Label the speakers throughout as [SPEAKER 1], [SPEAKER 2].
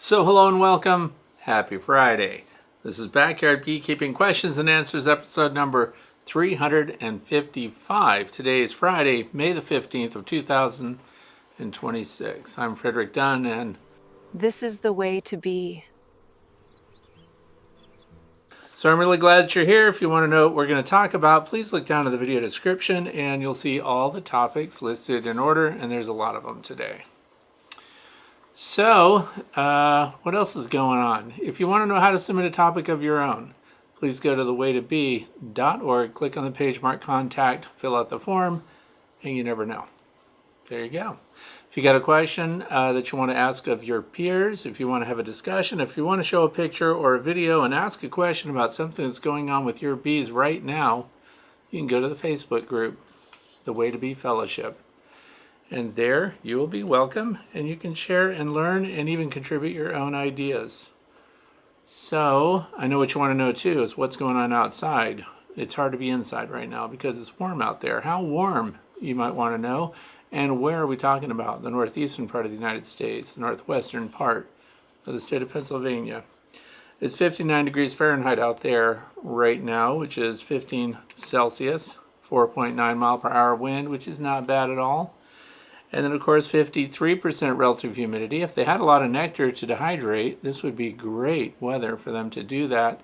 [SPEAKER 1] So hello and welcome. Happy Friday. This is Backyard Beekeeping Questions and Answers episode number 355. Today is Friday, May the 15th of 2026. I'm Frederick Dunn and
[SPEAKER 2] this is the way to be.
[SPEAKER 1] So I'm really glad that you're here. If you want to know what we're going to talk about, please look down to the video description and you'll see all the topics listed in order, and there's a lot of them today. So, what else is going on? If you want to know how to submit a topic of your own, please go to thewaytobe.org, click on the page marked Contact, fill out the form, and you never know. There you go. If you got a question that you want to ask of your peers, if you want to have a discussion, if you want to show a picture or a video and ask a question about something that's going on with your bees right now, you can go to the Facebook group, The Way to Bee Fellowship. And there you will be welcome, and you can share and learn and even contribute your own ideas. So, I know what you want to know too is what's going on outside. It's hard to be inside right now because it's warm out there. How warm, you might want to know, and where are we talking about? The northeastern part of the United States, the northwestern part of the state of Pennsylvania. It's 59 degrees Fahrenheit out there right now, which is 15 Celsius, 4.9 mile per hour wind, which is not bad at all. And then, of course, 53% relative humidity. If they had a lot of nectar to dehydrate, this would be great weather for them to do that.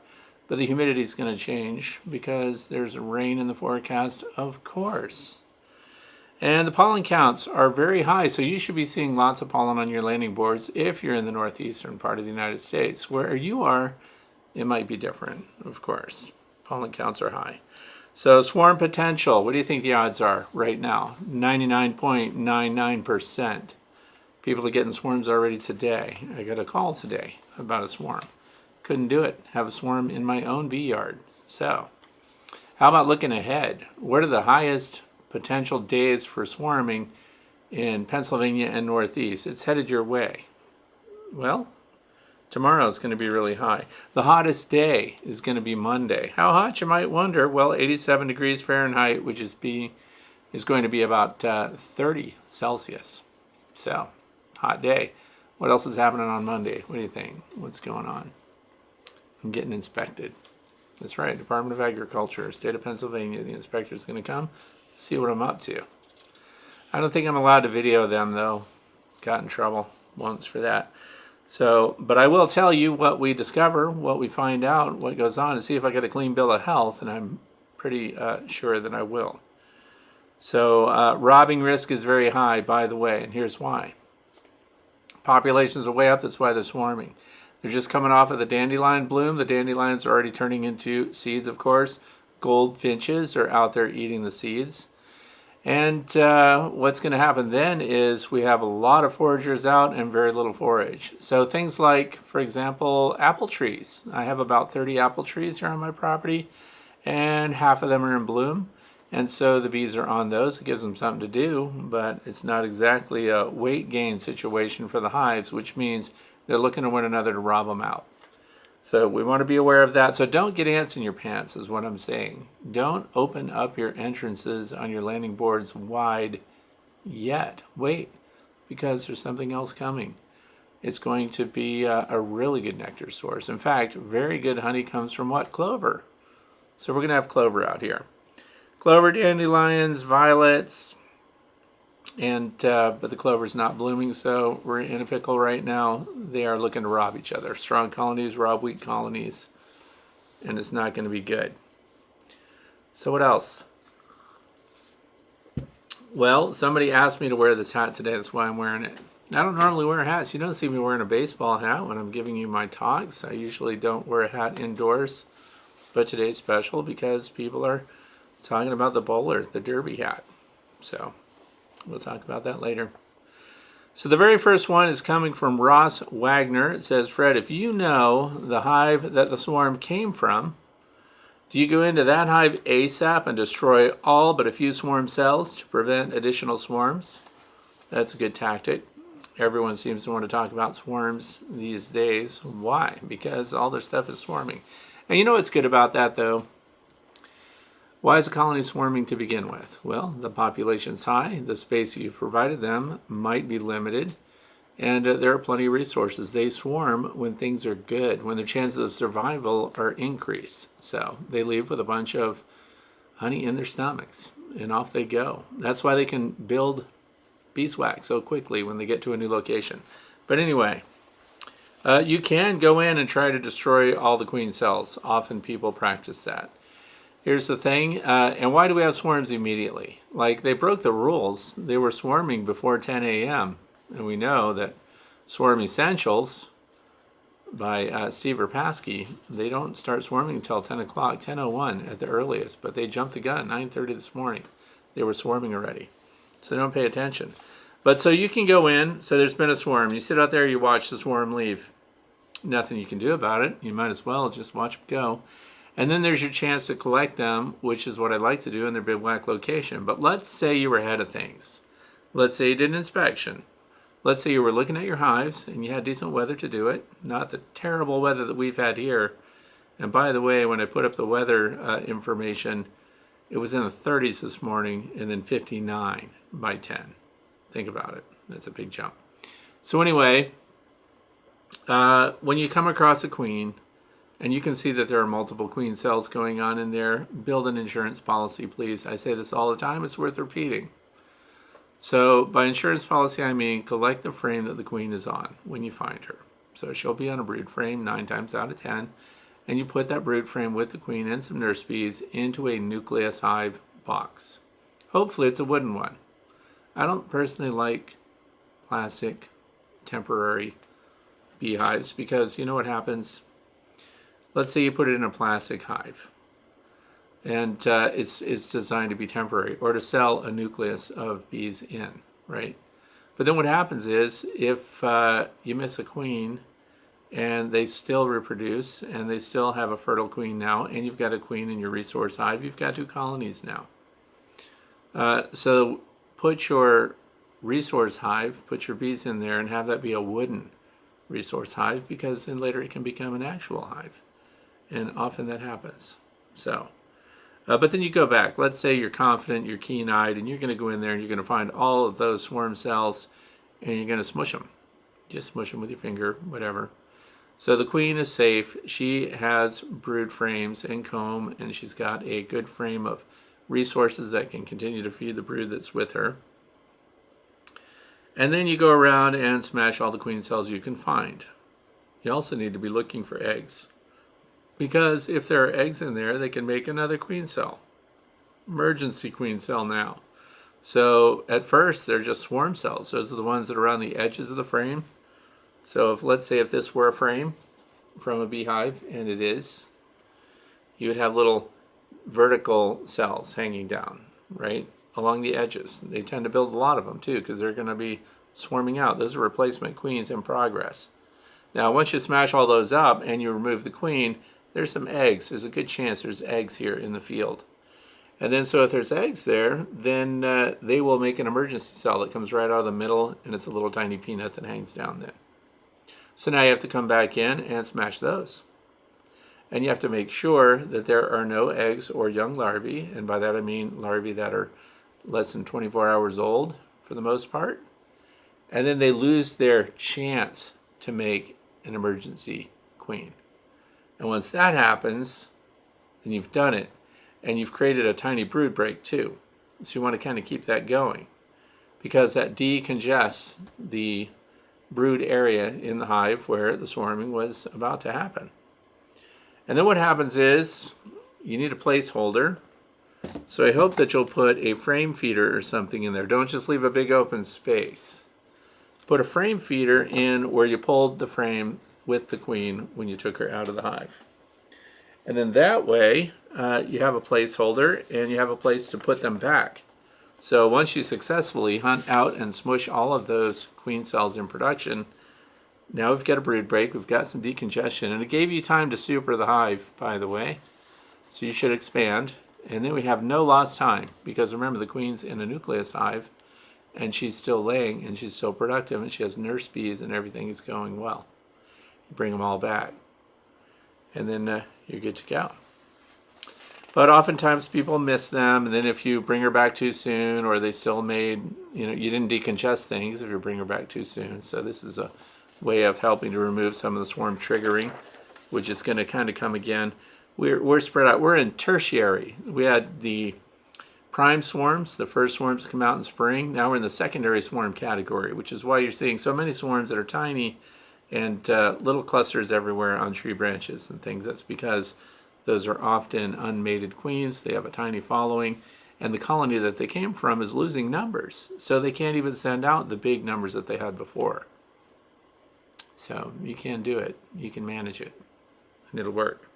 [SPEAKER 1] But the humidity is going to change because there's rain in the forecast, of course. And the pollen counts are very high, so you should be seeing lots of pollen on your landing boards if you're in the northeastern part of the United States. Where you are, it might be different, of course. Pollen counts are high. So swarm potential, what do you think the odds are right now? 99.99%. People are getting swarms already today. I got a call today about a swarm. Couldn't do it. Have a swarm in my own bee yard. So how about looking ahead? What are the highest potential days for swarming in Pennsylvania and Northeast? It's headed your way. Well, tomorrow is going to be really high. The hottest day is going to be Monday. How hot, you might wonder? Well, 87 degrees Fahrenheit, which is going to be about 30 Celsius. So, hot day. What else is happening on Monday? What do you think? What's going on? I'm getting inspected. That's right, Department of Agriculture, state of Pennsylvania. The inspector is going to come, see what I'm up to. I don't think I'm allowed to video them, though. Got in trouble once for that. So, but I will tell you what we discover, what we find out, what goes on, and see if I get a clean bill of health, and I'm pretty sure that I will. So, robbing risk is very high, by the way, and here's why. Populations are way up, that's why they're swarming. They're just coming off of the dandelion bloom. The dandelions are already turning into seeds, of course. Goldfinches are out there eating the seeds. And what's going to happen then is we have a lot of foragers out and very little forage. So things like, for example, apple trees. I have about 30 apple trees here on my property, and half of them are in bloom. And so the bees are on those. It gives them something to do, but it's not exactly a weight gain situation for the hives, which means they're looking to one another to rob them out. So we want to be aware of that. So don't get ants in your pants is what I'm saying. Don't open up your entrances on your landing boards wide yet. Wait, because there's something else coming. It's going to be a really good nectar source. In fact, very good honey comes from what? Clover. So we're going to have clover out here. Clover, dandelions, violets, and but the clover's not blooming, so we're in a pickle right now. They are looking to rob each other. Strong colonies rob weak colonies, and it's not going to be good. So what else? Well, somebody asked me to wear this hat today. That's why I'm wearing it. I don't normally wear hats. You don't see me wearing a baseball hat when I'm giving you my talks. I usually don't wear a hat indoors, but today's special because people are talking about the bowler, the derby hat. So we'll talk about that later. So the very first one is coming from Ross Wagner. It says, Fred, if you know the hive that the swarm came from, do you go into that hive ASAP and destroy all but a few swarm cells to prevent additional swarms? That's a good tactic. Everyone seems to want to talk about swarms these days. Why? Because all their stuff is swarming. And you know what's good about that, though? Why is a colony swarming to begin with? Well, the population's high. The space you provided them might be limited. And there are plenty of resources. They swarm when things are good, when their chances of survival are increased. So they leave with a bunch of honey in their stomachs, and off they go. That's why they can build beeswax so quickly when they get to a new location. But anyway, you can go in and try to destroy all the queen cells. Often people practice that. Here's the thing, and why do we have swarms immediately? Like, they broke the rules. They were swarming before 10 a.m. And we know that Swarm Essentials by Steve Rapasky, they don't start swarming until 10 o'clock, 10:01 at the earliest. But they jumped the gun, 9:30 this morning. They were swarming already. So don't pay attention. But so you can go in, so there's been a swarm. You sit out there, you watch the swarm leave. Nothing you can do about it. You might as well just watch them go. And then there's your chance to collect them, which is what I like to do in their bivouac location. But let's say you were ahead of things. Let's say you did an inspection. Let's say you were looking at your hives and you had decent weather to do it, not the terrible weather that we've had here. And by the way, when I put up the weather information, it was in the 30s this morning and then 59 by 10. Think about it. That's a big jump. So anyway, when you come across a queen, and you can see that there are multiple queen cells going on in there, build an insurance policy, please. I say this all the time. It's worth repeating. So by insurance policy, I mean collect the frame that the queen is on when you find her. So she'll be on a brood frame 9 times out of 10. And you put that brood frame with the queen and some nurse bees into a nucleus hive box. Hopefully it's a wooden one. I don't personally like plastic temporary beehives because you know what happens? Let's say you put it in a plastic hive, and it's designed to be temporary or to sell a nucleus of bees in, right? But then what happens is if you miss a queen and they still reproduce and they still have a fertile queen now, and you've got a queen in your resource hive, you've got 2 colonies now. So put your resource hive, put your bees in there and have that be a wooden resource hive, because then later it can become an actual hive. And often that happens. So, but then you go back. Let's say you're confident, you're keen-eyed, and you're going to go in there and you're going to find all of those swarm cells and you're going to smush them. Just smush them with your finger, whatever. So the queen is safe. She has brood frames and comb, and she's got a good frame of resources that can continue to feed the brood that's with her. And then you go around and smash all the queen cells you can find. You also need to be looking for eggs, because if there are eggs in there, they can make another queen cell. Emergency queen cell now. So at first, they're just swarm cells. Those are the ones that are around the edges of the frame. So if, let's say if this were a frame from a beehive, and it is, you would have little vertical cells hanging down, right, along the edges. They tend to build a lot of them too, because they're going to be swarming out. Those are replacement queens in progress. Now, once you smash all those up and you remove the queen, there's some eggs. There's a good chance there's eggs here in the field. And then so if there's eggs there, then they will make an emergency cell that comes right out of the middle, and it's a little tiny peanut that hangs down there. So now you have to come back in and smash those. And you have to make sure that there are no eggs or young larvae, and by that I mean larvae that are less than 24 hours old for the most part. And then they lose their chance to make an emergency queen. And once that happens, then you've done it. And you've created a tiny brood break too. So you want to kind of keep that going, because that decongests the brood area in the hive where the swarming was about to happen. And then what happens is you need a placeholder. So I hope that you'll put a frame feeder or something in there. Don't just leave a big open space. Put a frame feeder in where you pulled the frame with the queen when you took her out of the hive. And then that way you have a placeholder and you have a place to put them back. So once you successfully hunt out and smush all of those queen cells in production, now we've got a brood break, we've got some decongestion, and it gave you time to super the hive, by the way. So you should expand. And then we have no lost time, because remember, the queen's in a nucleus hive and she's still laying and she's still productive and she has nurse bees and everything is going well. You bring them all back and then you're good to go. But oftentimes people miss them, and then if you bring her back too soon, or they still made, you didn't decongest things if you bring her back too soon. So this is a way of helping to remove some of the swarm triggering, which is going to kind of come again. We're spread out. We're in tertiary. We had the prime swarms, the first swarms that come out in spring. Now we're in the secondary swarm category, which is why you're seeing so many swarms that are tiny and little clusters everywhere on tree branches and things. That's because those are often unmated queens. They have a tiny following, and the colony that they came from is losing numbers. So they can't even send out the big numbers that they had before. So you can do it. You can manage it, and it'll work.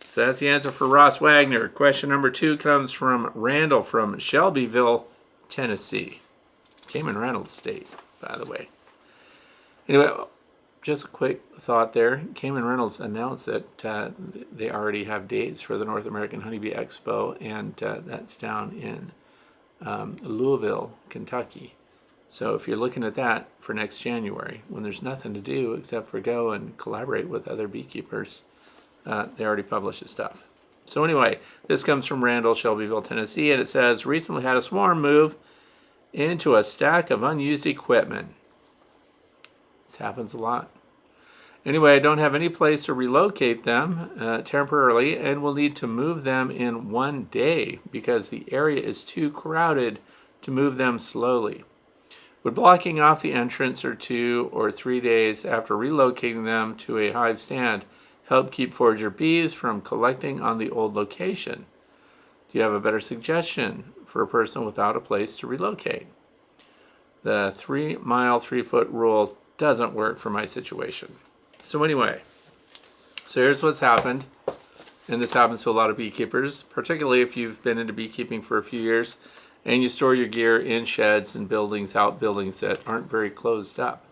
[SPEAKER 1] So that's the answer for Ross Wagner. Question number 2 comes from Randall from Shelbyville, Tennessee. Came in Reynolds State, by the way. Anyway, just a quick thought there. Cayman Reynolds announced that they already have dates for the North American Honeybee Expo, and that's down in Louisville, Kentucky. So if you're looking at that for next January, when there's nothing to do except for go and collaborate with other beekeepers, they already published the stuff. So anyway, this comes from Randall, Shelbyville, Tennessee, and it says, recently had a swarm move into a stack of unused equipment. This happens a lot. Anyway, I don't have any place to relocate them temporarily, and will need to move them in one day because the area is too crowded to move them slowly. Would blocking off the entrance for 2 or 3 days after relocating them to a hive stand help keep forager bees from collecting on the old location? Do you have a better suggestion for a person without a place to relocate? The 3-mile, 3-foot rule doesn't work for my situation. So anyway, so here's what's happened, and this happens to a lot of beekeepers, particularly if you've been into beekeeping for a few years and you store your gear in sheds and buildings, outbuildings that aren't very closed up.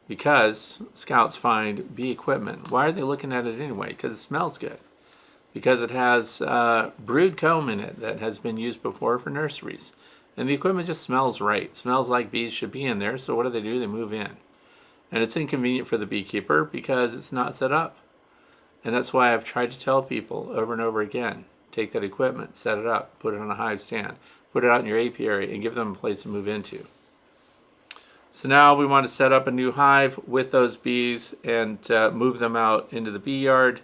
[SPEAKER 1] Because scouts find bee equipment. Why are they looking at it anyway? Because it smells good. Because it has brood comb in it that has been used before for nurseries. And the equipment just smells right. It smells like bees should be in there, so what do? They move in. And it's inconvenient for the beekeeper because it's not set up. And that's why I've tried to tell people over and over again, take that equipment, set it up, put it on a hive stand, put it out in your apiary, and give them a place to move into. So now we want to set up a new hive with those bees and move them out into the bee yard.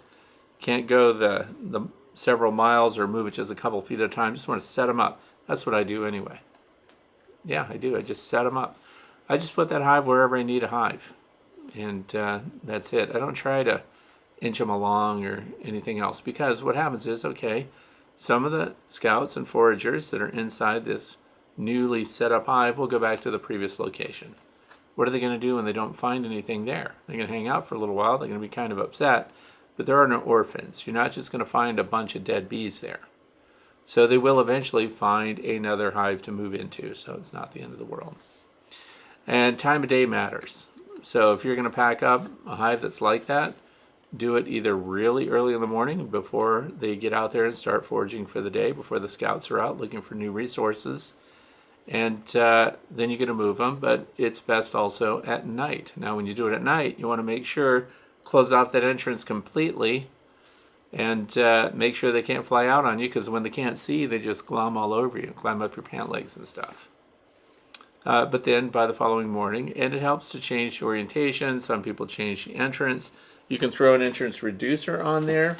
[SPEAKER 1] Can't go the several miles or move it just a couple feet at a time. Just want to set them up. That's what I do anyway. Yeah, I do. I just set them up. I just put that hive wherever I need a hive, and that's it. I don't try to inch them along or anything else, because what happens is, okay, some of the scouts and foragers that are inside this newly set up hive will go back to the previous location. What are they going to do when they don't find anything there? They're going to hang out for a little while. They're going to be kind of upset, but there are no orphans. You're not just going to find a bunch of dead bees there. So they will eventually find another hive to move into, so it's not the end of the world. And time of day matters. So if you're going to pack up a hive that's like that, do it either really early in the morning before they get out there and start foraging for the day, before the scouts are out looking for new resources. And then you're going to move them, but it's best also at night. Now, when you do it at night, you want to make sure, close off that entrance completely, and make sure they can't fly out on you, because when they can't see, they just glom all over you, climb up your pant legs and stuff. But then by the following morning, and it helps to change the orientation. Some people change the entrance. You can throw an entrance reducer on there.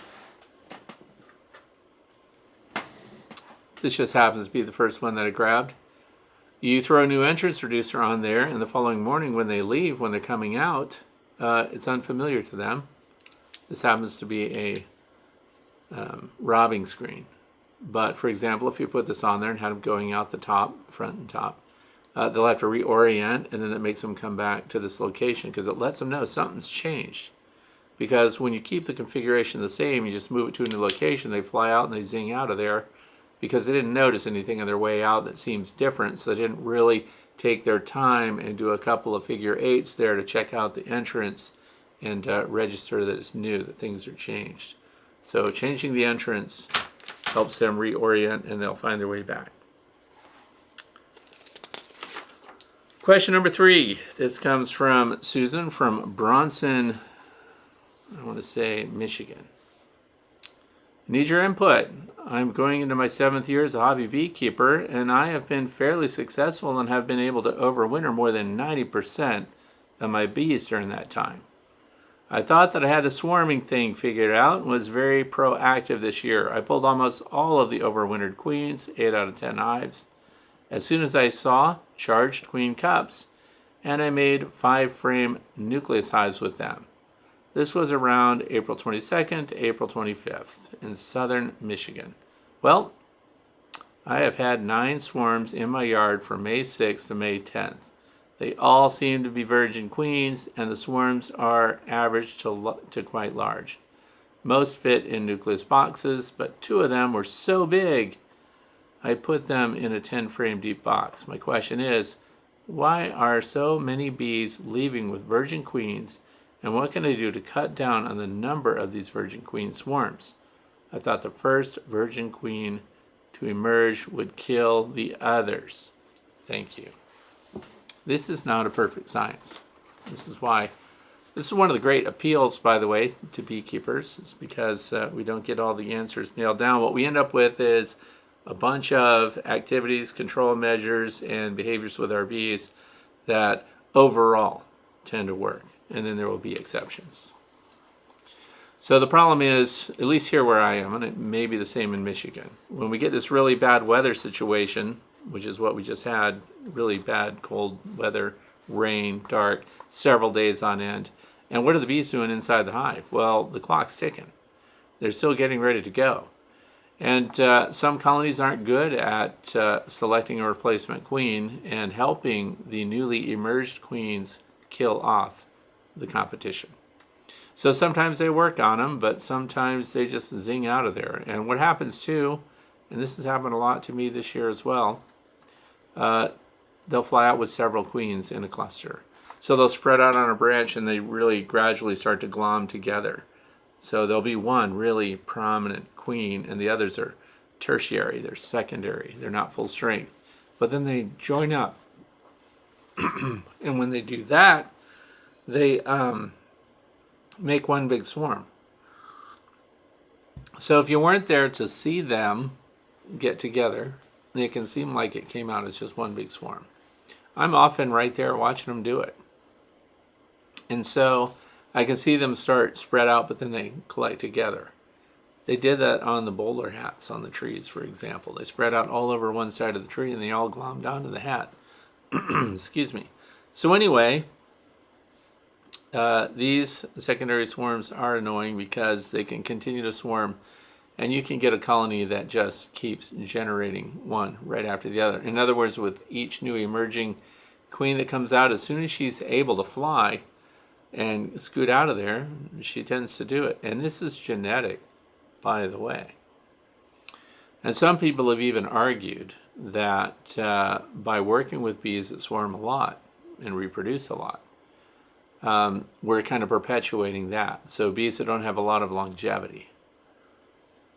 [SPEAKER 1] This just happens to be the first one that I grabbed. You throw a new entrance reducer on there, and the following morning when they leave, when they're coming out, it's unfamiliar to them. This happens to be a robbing screen. But for example, if you put this on there and had them going out the top, front and top, they'll have to reorient, and then it makes them come back to this location, because it lets them know something's changed. Because when you keep the configuration the same, you just move it to a new location, they fly out and they zing out of there because they didn't notice anything on their way out that seems different, so they didn't really take their time and do a couple of figure eights there to check out the entrance and register that it's new, that things are changed. So changing the entrance helps them reorient, and they'll find their way back. Question number 3. This comes from Susan from Bronson, I want to say Michigan. Need your input. I'm going into my 7th year as a hobby beekeeper, and I have been fairly successful and have been able to overwinter more than 90% of my bees during that time. I thought that I had the swarming thing figured out and was very proactive this year. I pulled almost all of the overwintered queens, 8 out of 10 hives, as soon as I saw charged queen cups, and I made 5-frame nucleus hives with them. This was around April 22nd to April 25th in southern Michigan. Well, I have had 9 swarms in my yard from May 6th to May 10th. They all seem to be virgin queens, and the swarms are average to quite large. Most fit in nucleus boxes, but 2 of them were so big, I put them in a 10-frame deep box. My question is, why are so many bees leaving with virgin queens, and what can I do to cut down on the number of these virgin queen swarms? I thought the first virgin queen to emerge would kill the others. Thank you. This is not a perfect science. This is one of the great appeals, by the way, to beekeepers. It's because we don't get all the answers nailed down. What we end up with is a bunch of activities, control measures, and behaviors with our bees that overall tend to work. And then there will be exceptions. So the problem is, at least here where I am, and it may be the same in Michigan, when we get this really bad weather situation, which is what we just had, really bad cold weather, rain, dark, several days on end. And what are the bees doing inside the hive? Well, the clock's ticking. They're still getting ready to go. And some colonies aren't good at selecting a replacement queen and helping the newly emerged queens kill off the competition. So sometimes they work on them, but sometimes they just zing out of there. And what happens too, and this has happened a lot to me this year as well, they'll fly out with several queens in a cluster. So they'll spread out on a branch and they really gradually start to glom together. So there'll be one really prominent queen and the others are tertiary, they're secondary, they're not full strength. But then they join up. And when they do that, they make one big swarm. So if you weren't there to see them get together, it can seem like it came out as just one big swarm. I'm often right there watching them do it. And so I can see them start spread out, but then they collect together. They did that on the bowler hats on the trees, for example. They spread out all over one side of the tree and they all glommed onto the hat. Excuse me. So anyway, these secondary swarms are annoying because they can continue to swarm and you can get a colony that just keeps generating one right after the other. In other words, with each new emerging queen that comes out, as soon as she's able to fly and scoot out of there, she tends to do it. And this is genetic, by the way. And some people have even argued that by working with bees that swarm a lot and reproduce a lot, we're kind of perpetuating that. So bees that don't have a lot of longevity.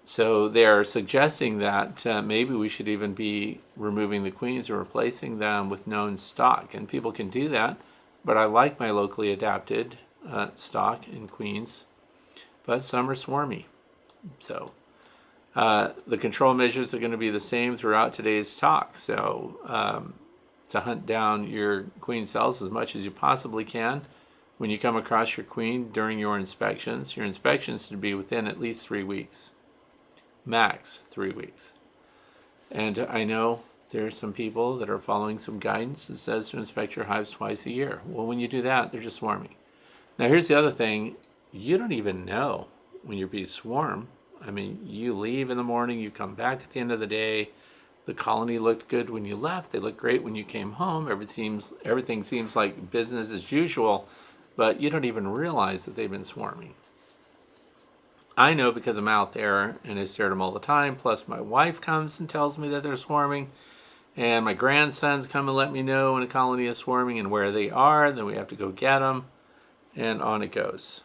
[SPEAKER 1] So they're suggesting that maybe we should even be removing the queens or replacing them with known stock. And people can do that, but I like my locally adapted stock and queens. But some are swarmy. So the control measures are going to be the same throughout today's talk. So to hunt down your queen cells as much as you possibly can when you come across your queen during your inspections should be within at least 3 weeks. Max 3 weeks. And I know there are some people that are following some guidance that says to inspect your hives twice a year. Well, when you do that, they're just swarming. Now, here's the other thing. You don't even know when your bees swarm. I mean, you leave in the morning, you come back at the end of the day. The colony looked good when you left. They looked great when you came home. Everything seems like business as usual, but you don't even realize that they've been swarming. I know because I'm out there and I stare at them all the time. Plus my wife comes and tells me that they're swarming. And my grandsons come and let me know when a colony is swarming and where they are. Then we have to go get them. And on it goes.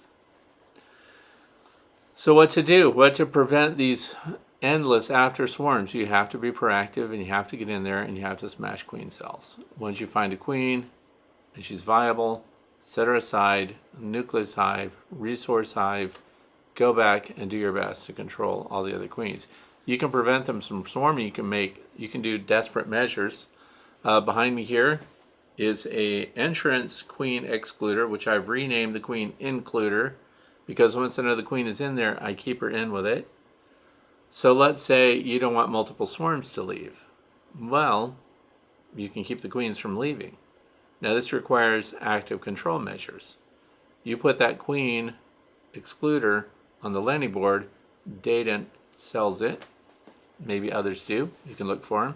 [SPEAKER 1] So what to do? What to prevent these endless after swarms? You have to be proactive and you have to get in there and you have to smash queen cells. Once you find a queen and she's viable, set her aside, nucleus hive, resource hive, go back and do your best to control all the other queens. You can prevent them from swarming. You can do desperate measures. Behind me here is a entrance queen excluder, which I've renamed the queen includer, because once another queen is in there, I keep her in with it. So let's say you don't want multiple swarms to leave. Well, you can keep the queens from leaving. Now this requires active control measures. You put that queen excluder on the landing board. Data sells it. Maybe others do. You can look for them.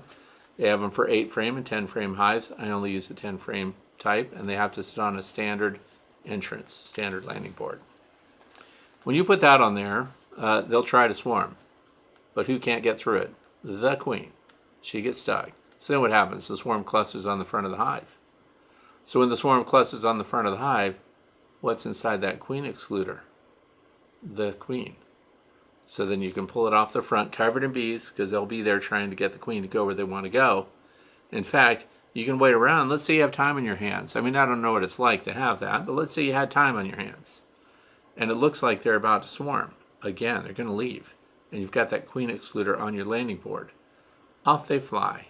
[SPEAKER 1] They have them for 8 frame and 10 frame hives. I only use the 10 frame type, and they have to sit on a standard entrance, standard landing board. When you put that on there, they'll try to swarm. But who can't get through it? The queen. She gets stuck. So then what happens? The swarm clusters on the front of the hive. So when the swarm clusters on the front of the hive, what's inside that queen excluder? The queen. So then you can pull it off the front, covered in bees, because they'll be there trying to get the queen to go where they want to go. In fact, you can wait around. Let's say you have time on your hands. I mean, I don't know what it's like to have that, but let's say you had time on your hands. And it looks like they're about to swarm. Again, they're going to leave. And you've got that queen excluder on your landing board. Off they fly.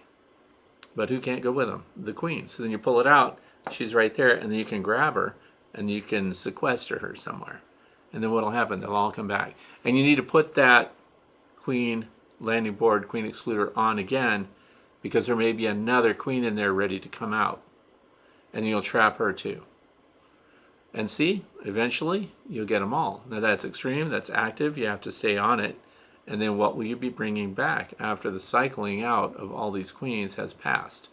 [SPEAKER 1] But who can't go with them? The queen. So then you pull it out. She's right there, and then you can grab her, and you can sequester her somewhere. And then what will happen? They'll all come back. And you need to put that queen landing board, queen excluder on again, because there may be another queen in there ready to come out. And you'll trap her too. And see, eventually you'll get them all. Now that's extreme, that's active, you have to stay on it. And then what will you be bringing back after the cycling out of all these queens has passed?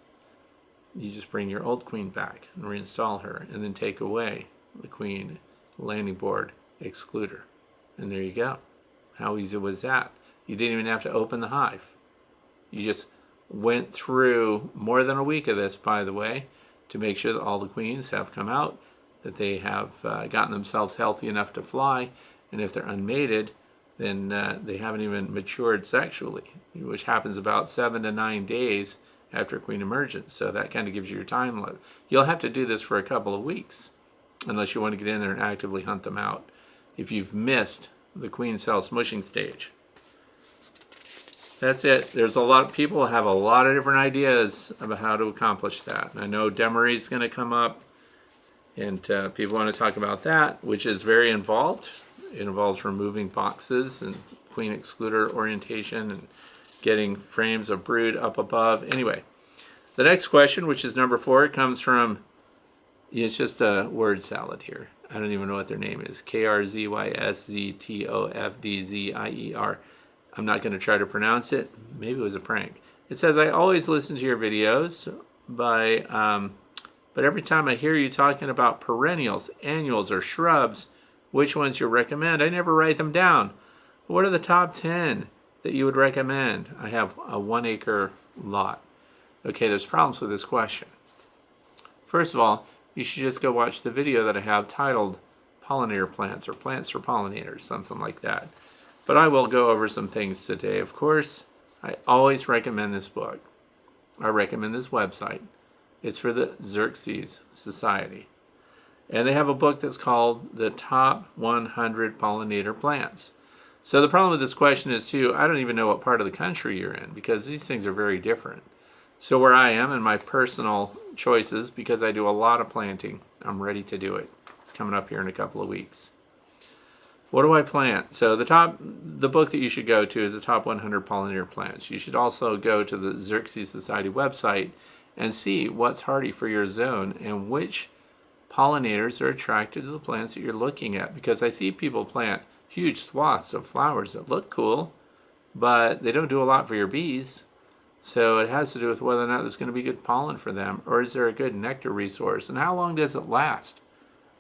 [SPEAKER 1] You just bring your old queen back and reinstall her, and then take away the queen landing board excluder. And there you go. How easy was that? You didn't even have to open the hive. You just went through more than a week of this, by the way, to make sure that all the queens have come out, that they have gotten themselves healthy enough to fly, and if they're unmated, then they haven't even matured sexually, which happens about 7 to 9 days after queen emergence. So that kind of gives you your time limit. You'll have to do this for a couple of weeks, unless you want to get in there and actively hunt them out, if you've missed the queen cell smushing stage. That's it. There's a lot of people have a lot of different ideas about how to accomplish that. I know Demaree is going to come up, and people want to talk about that, which is very involved. It involves removing boxes and queen excluder orientation and getting frames of brood up above. Anyway, the next question, which is number 4, comes from, it's just a word salad here. I don't even know what their name is. KRZYSZTOFDZIER. I'm not going to try to pronounce it. Maybe it was a prank. It says, I always listen to your videos, but every time I hear you talking about perennials, annuals, or shrubs, which ones you recommend, I never write them down. What are the top 10 that you would recommend? I have a 1-acre lot. Okay, there's problems with this question. First of all, you should just go watch the video that I have titled Pollinator Plants, or Plants for Pollinators, something like that. But I will go over some things today. Of course, I always recommend this book. I recommend this website. It's for the Xerxes Society. And they have a book that's called The Top 100 Pollinator Plants. So the problem with this question is, too, I don't even know what part of the country you're in, because these things are very different. So where I am in my personal choices, because I do a lot of planting, I'm ready to do it. It's coming up here in a couple of weeks. What do I plant? So the book that you should go to is The Top 100 Pollinator Plants. You should also go to the Xerxes Society website and see what's hardy for your zone and which pollinators are attracted to the plants that you're looking at. Because I see people plant huge swaths of flowers that look cool, but they don't do a lot for your bees. So it has to do with whether or not there's going to be good pollen for them, or is there a good nectar resource, and how long does it last?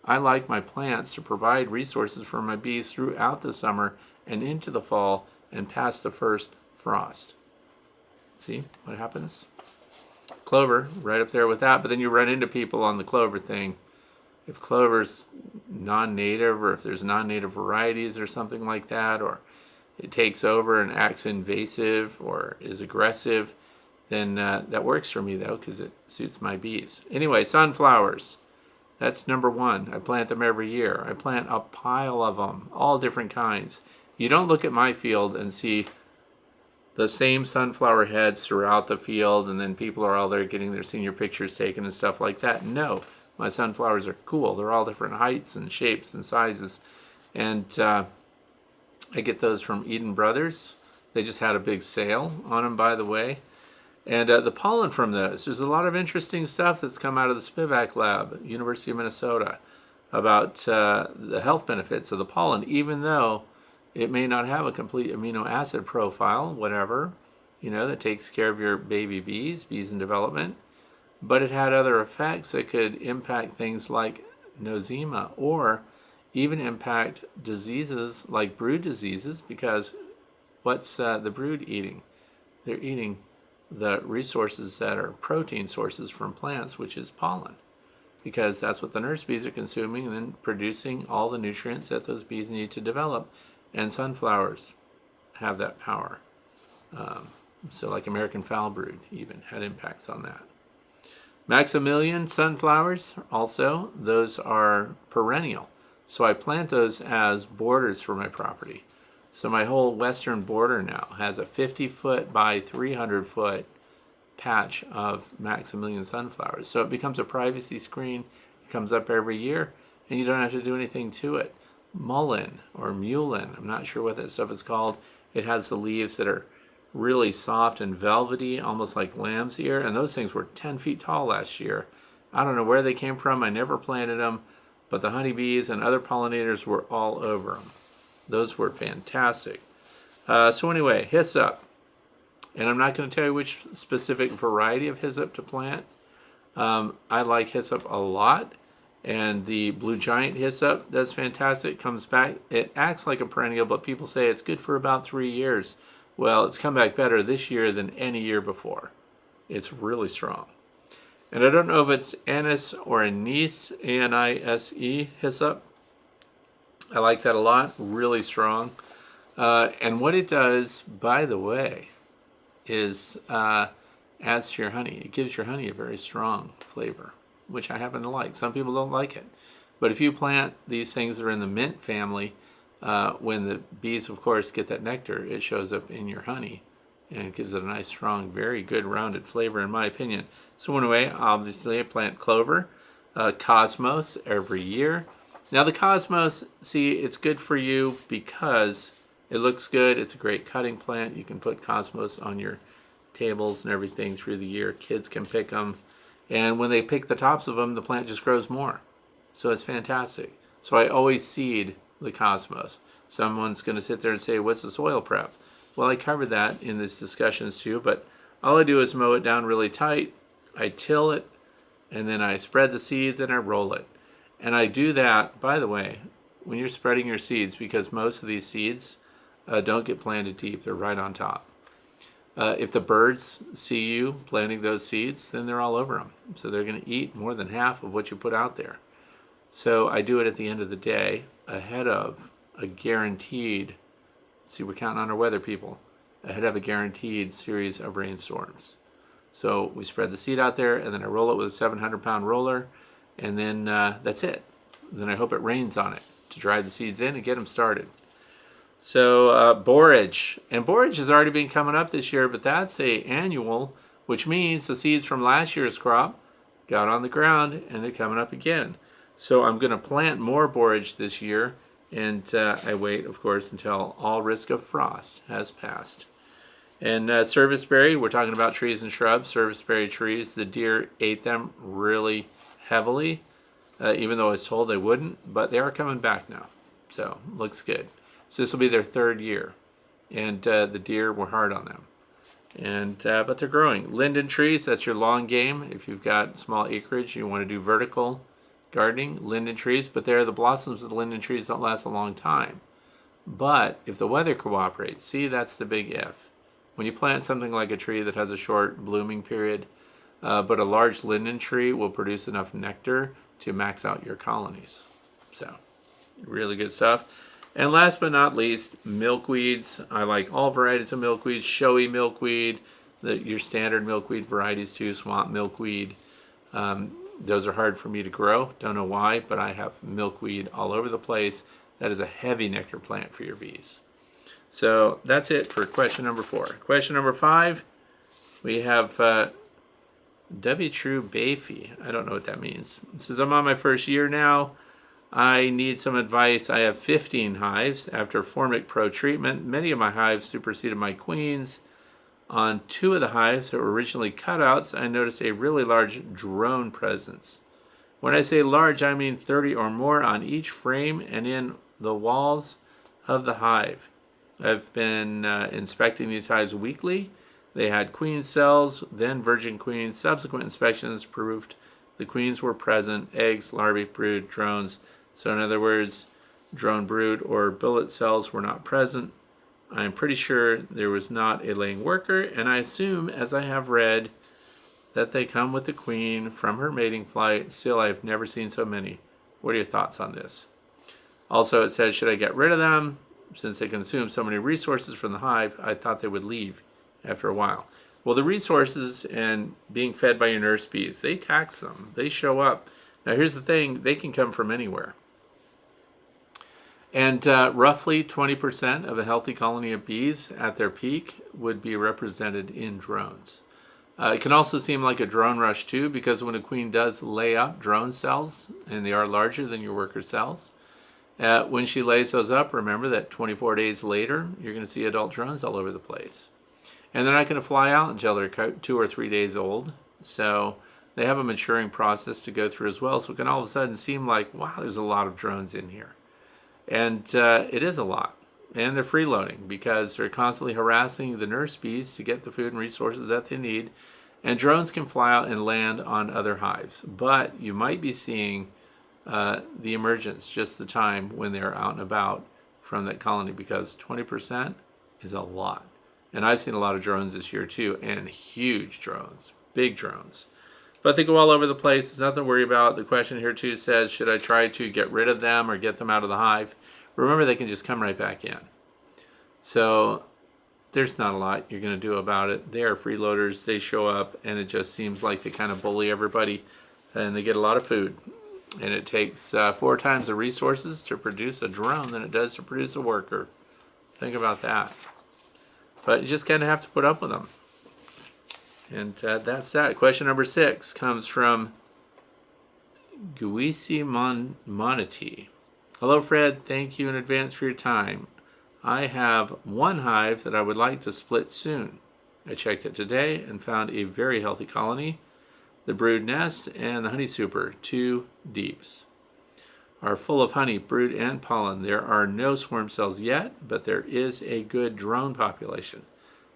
[SPEAKER 1] I like my plants to provide resources for my bees throughout the summer and into the fall and past the first frost. See what happens? Clover, right up there with that, but then you run into people on the clover thing. If clover's non-native, or if there's non-native varieties or something like that, or it takes over and acts invasive or is aggressive, then that works for me, though, because it suits my bees. Anyway, sunflowers. That's number one. I plant them every year. I plant a pile of them, all different kinds. You don't look at my field and see the same sunflower heads throughout the field, and then people are all there getting their senior pictures taken and stuff like that. No, my sunflowers are cool. They're all different heights and shapes and sizes. And I get those from Eden Brothers. They just had a big sale on them, by the way. And the pollen from those, there's a lot of interesting stuff that's come out of the Spivak lab, University of Minnesota, about the health benefits of the pollen, even though it may not have a complete amino acid profile, whatever, that takes care of your baby bees in development. But it had other effects that could impact things like nosema, or even impact diseases like brood diseases, because what's the brood eating? They're eating the resources that are protein sources from plants, which is pollen, because that's what the nurse bees are consuming and then producing all the nutrients that those bees need to develop. And sunflowers have that power. So like American foul brood even had impacts on that. Maximilian sunflowers also, those are perennial. So I plant those as borders for my property. So my whole western border now has a 50-foot by 300-foot patch of Maximilian sunflowers. So it becomes a privacy screen. It comes up every year, and you don't have to do anything to it. Mullein or mullein, I'm not sure what that stuff is called. It has the leaves that are really soft and velvety, almost like lamb's ear, and those things were 10 feet tall last year. I don't know where they came from. I never planted them, but the honeybees and other pollinators were all over them. Those were fantastic. So anyway, hyssop. And I'm not going to tell you which specific variety of hyssop to plant. I like hyssop a lot. And the blue giant hyssop does fantastic. Comes back. It acts like a perennial, but people say it's good for about 3 years. Well, it's come back better this year than any year before. It's really strong. And I don't know if it's anise or anise, A-N-I-S-E hyssop. I like that a lot. Really strong. And what it does, by the way, is adds to your honey. It gives your honey a very strong flavor, which I happen to like. Some people don't like it. But if you plant these things that are in the mint family, when the bees, of course, get that nectar, it shows up in your honey. And it gives it a nice, strong, very good, rounded flavor, in my opinion. So anyway, obviously, I plant clover, cosmos every year. Now the cosmos, see, it's good for you because it looks good. It's a great cutting plant. You can put cosmos on your tables and everything through the year. Kids can pick them. And when they pick the tops of them, the plant just grows more. So it's fantastic. So I always seed the cosmos. Someone's going to sit there and say, what's the soil prep? Well, I covered that in these discussions too, but all I do is mow it down really tight. I till it, and then I spread the seeds and I roll it. And I do that, by the way, when you're spreading your seeds, because most of these seeds don't get planted deep. They're right on top. If the birds see you planting those seeds, then they're all over them. So they're going to eat more than half of what you put out there. So I do it at the end of the day, ahead of a guaranteed, see, we're counting on our weather people, ahead of a guaranteed series of rainstorms. So we spread the seed out there, and then I roll it with a 700-pound roller, and then that's it. Then I hope it rains on it to dry the seeds in and get them started. So borage, and borage has already been coming up this year, but that's a annual, which means the seeds from last year's crop got on the ground and they're coming up again. So I'm going to plant more borage this year, and I wait, of course, until all risk of frost has passed. And serviceberry, we're talking about trees and shrubs, serviceberry trees. The deer ate them really heavily, even though I was told they wouldn't, but they are coming back now. So looks good. So this will be their third year, and the deer were hard on them. And but they're growing. Linden trees, that's your long game. If you've got small acreage, you want to do vertical gardening, linden trees, but the blossoms of the linden trees don't last a long time. But if the weather cooperates, see, that's the big if. When you plant something like a tree that has a short blooming period, but a large linden tree will produce enough nectar to max out your colonies. So, really good stuff. And last but not least, milkweeds. I like all varieties of milkweeds, showy milkweed, your standard milkweed varieties too, swamp milkweed. Those are hard for me to grow. Don't know why, but I have milkweed all over the place. That is a heavy nectar plant for your bees. So that's it for question number 4. Question number 5, we have W. True Bayfie. I don't know what that means. It says, I'm on my first year now. I need some advice. I have 15 hives. After Formic Pro treatment, many of my hives superseded my queens. On 2 of the hives that were originally cutouts, I noticed a really large drone presence. When I say large, I mean 30 or more on each frame and in the walls of the hive. I've been inspecting these hives weekly. They had queen cells, then virgin queens. Subsequent inspections proved the queens were present, eggs, larvae, brood, drones. So in other words, drone brood or billet cells were not present. I'm pretty sure there was not a laying worker, and I assume, as I have read, that they come with the queen from her mating flight. Still, I've never seen so many. What are your thoughts on this? Also, it says, should I get rid of them? Since they consume so many resources from the hive, I thought they would leave after a while. Well, the resources and being fed by your nurse bees, they tax them. They show up. Now, here's the thing. They can come from anywhere. And roughly 20% of a healthy colony of bees at their peak would be represented in drones. It can also seem like a drone rush too, because when a queen does lay up drone cells, and they are larger than your worker cells, when she lays those up, remember that 24 days later, you're going to see adult drones all over the place. And they're not going to fly out until they're 2 or 3 days old. So they have a maturing process to go through as well. So it can all of a sudden seem like, wow, there's a lot of drones in here. And it is a lot. And they're freeloading because they're constantly harassing the nurse bees to get the food and resources that they need. And drones can fly out and land on other hives. But you might be seeing the emergence, just the time when they're out and about from that colony, because 20% is a lot. And I've seen a lot of drones this year too, and huge drones, big drones. But they go all over the place. There's nothing to worry about. The question here too says, should I try to get rid of them or get them out of the hive? Remember, they can just come right back in. So there's not a lot you're going to do about it. They are freeloaders. They show up, and it just seems like they kind of bully everybody, and they get a lot of food. And it takes 4 times the resources to produce a drone than it does to produce a worker. Think about that. But you just kind of have to put up with them. And that's that. Question number 6 comes from Guisi Monity. Hello, Fred. Thank you in advance for your time. I have 1 hive that I would like to split soon. I checked it today and found a very healthy colony. The brood nest and the honey super, 2 deeps, are full of honey, brood, and pollen. There are no swarm cells yet, but there is a good drone population.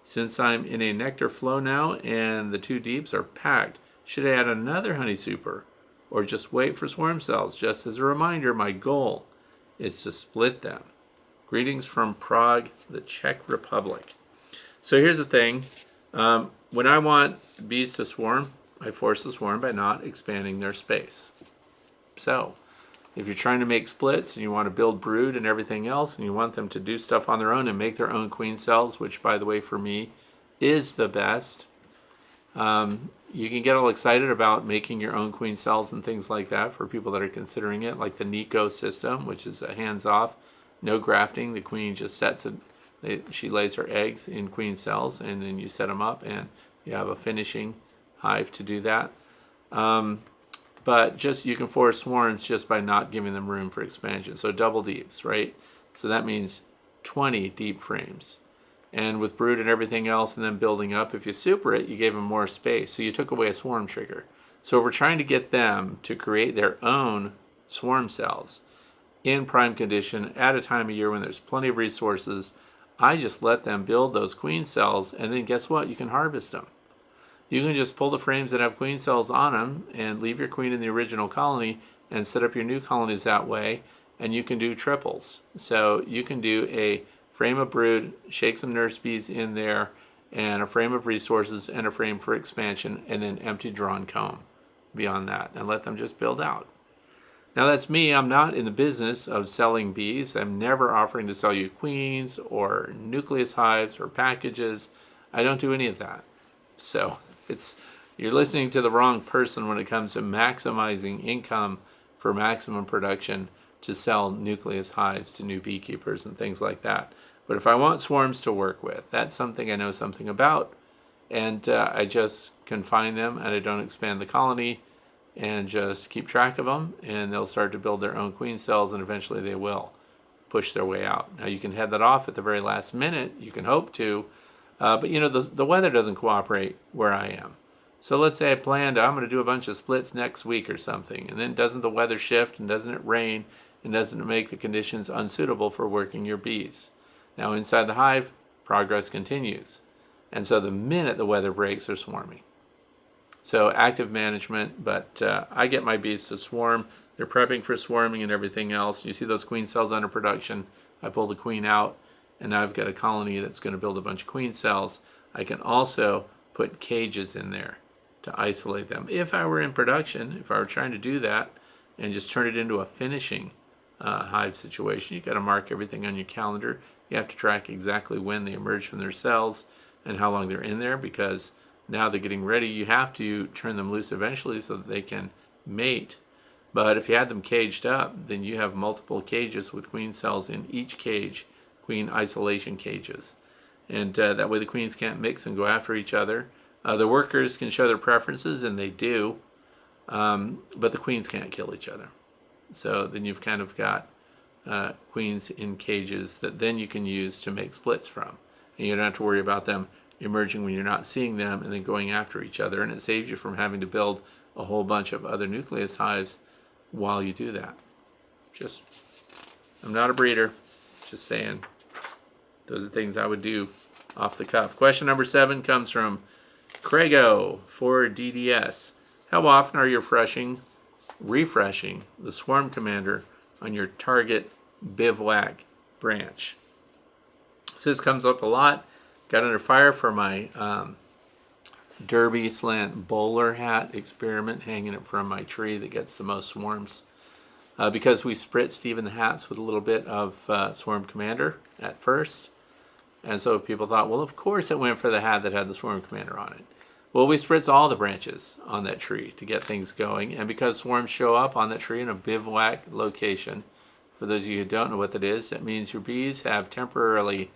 [SPEAKER 1] Since I'm in a nectar flow now and the 2 deeps are packed, should I add another honey super or just wait for swarm cells? Just as a reminder, my goal is to split them. Greetings from Prague, the Czech Republic. So here's the thing. When I want bees to swarm, I force the swarm by not expanding their space. So if you're trying to make splits and you want to build brood and everything else, and you want them to do stuff on their own and make their own queen cells, which, by the way, for me, is the best, you can get all excited about making your own queen cells and things like that for people that are considering it, like the Nico system, which is a hands-off, no grafting. The queen just sets it. She lays her eggs in queen cells, and then you set them up, and you have a finishing hive to do that. But just you can force swarms just by not giving them room for expansion. So double deeps, right? So that means 20 deep frames. And with brood and everything else, and then building up, if you super it, you gave them more space. So you took away a swarm trigger. So if we're trying to get them to create their own swarm cells in prime condition at a time of year when there's plenty of resources, I just let them build those queen cells, and then guess what? You can harvest them. You can just pull the frames that have queen cells on them and leave your queen in the original colony and set up your new colonies that way, and you can do triples. So you can do a frame of brood, shake some nurse bees in there, and a frame of resources and a frame for expansion, and then empty drawn comb beyond that, and let them just build out. Now that's me. I'm not in the business of selling bees. I'm never offering to sell you queens or nucleus hives or packages. I don't do any of that. So it's You're listening to the wrong person when it comes to maximizing income for maximum production to sell nucleus hives to new beekeepers and things like that. But if I want swarms to work with, that's something I know something about, and I just confine them and I don't expand the colony and just keep track of them, and they'll start to build their own queen cells, and eventually they will push their way out. Now you can head that off at the very last minute, you can hope to, but you know, the weather doesn't cooperate where I am. So let's say I planned, I'm going to do a bunch of splits next week or something, and then doesn't the weather shift, and doesn't it rain, and doesn't it make the conditions unsuitable for working your bees? Now inside the hive, progress continues. And so the minute the weather breaks, they're swarming. So active management, but I get my bees to swarm. They're prepping for swarming and everything else. You see those queen cells under production. I pull the queen out, and now I've got a colony that's going to build a bunch of queen cells. I can also put cages in there to isolate them. If I were in production, if I were trying to do that and just turn it into a finishing hive situation, you've got to mark everything on your calendar. You have to track exactly when they emerge from their cells and how long they're in there, because now they're getting ready. You have to turn them loose eventually so that they can mate. But if you had them caged up, then you have multiple cages with queen cells in each cage, queen isolation cages. And that way the queens can't mix and go after each other. The workers can show their preferences, and they do, but the queens can't kill each other. So then you've kind of got queens in cages that then you can use to make splits from. And you don't have to worry about them emerging when you're not seeing them and then going after each other. And it saves you from having to build a whole bunch of other nucleus hives while you do that. I'm not a breeder, just saying. Those are things I would do off the cuff. Question number 7 comes from Craigo for DDS. How often are you refreshing the swarm commander on your target bivouac branch? So this comes up a lot. Got under fire for my derby slant bowler hat experiment, hanging it from my tree that gets the most swarms. Because we spritzed even the hats with a little bit of Swarm Commander at first. And so people thought, well, of course it went for the hat that had the Swarm Commander on it. Well, we spritz all the branches on that tree to get things going. And because swarms show up on that tree in a bivouac location, for those of you who don't know what that is, that means your bees have temporarily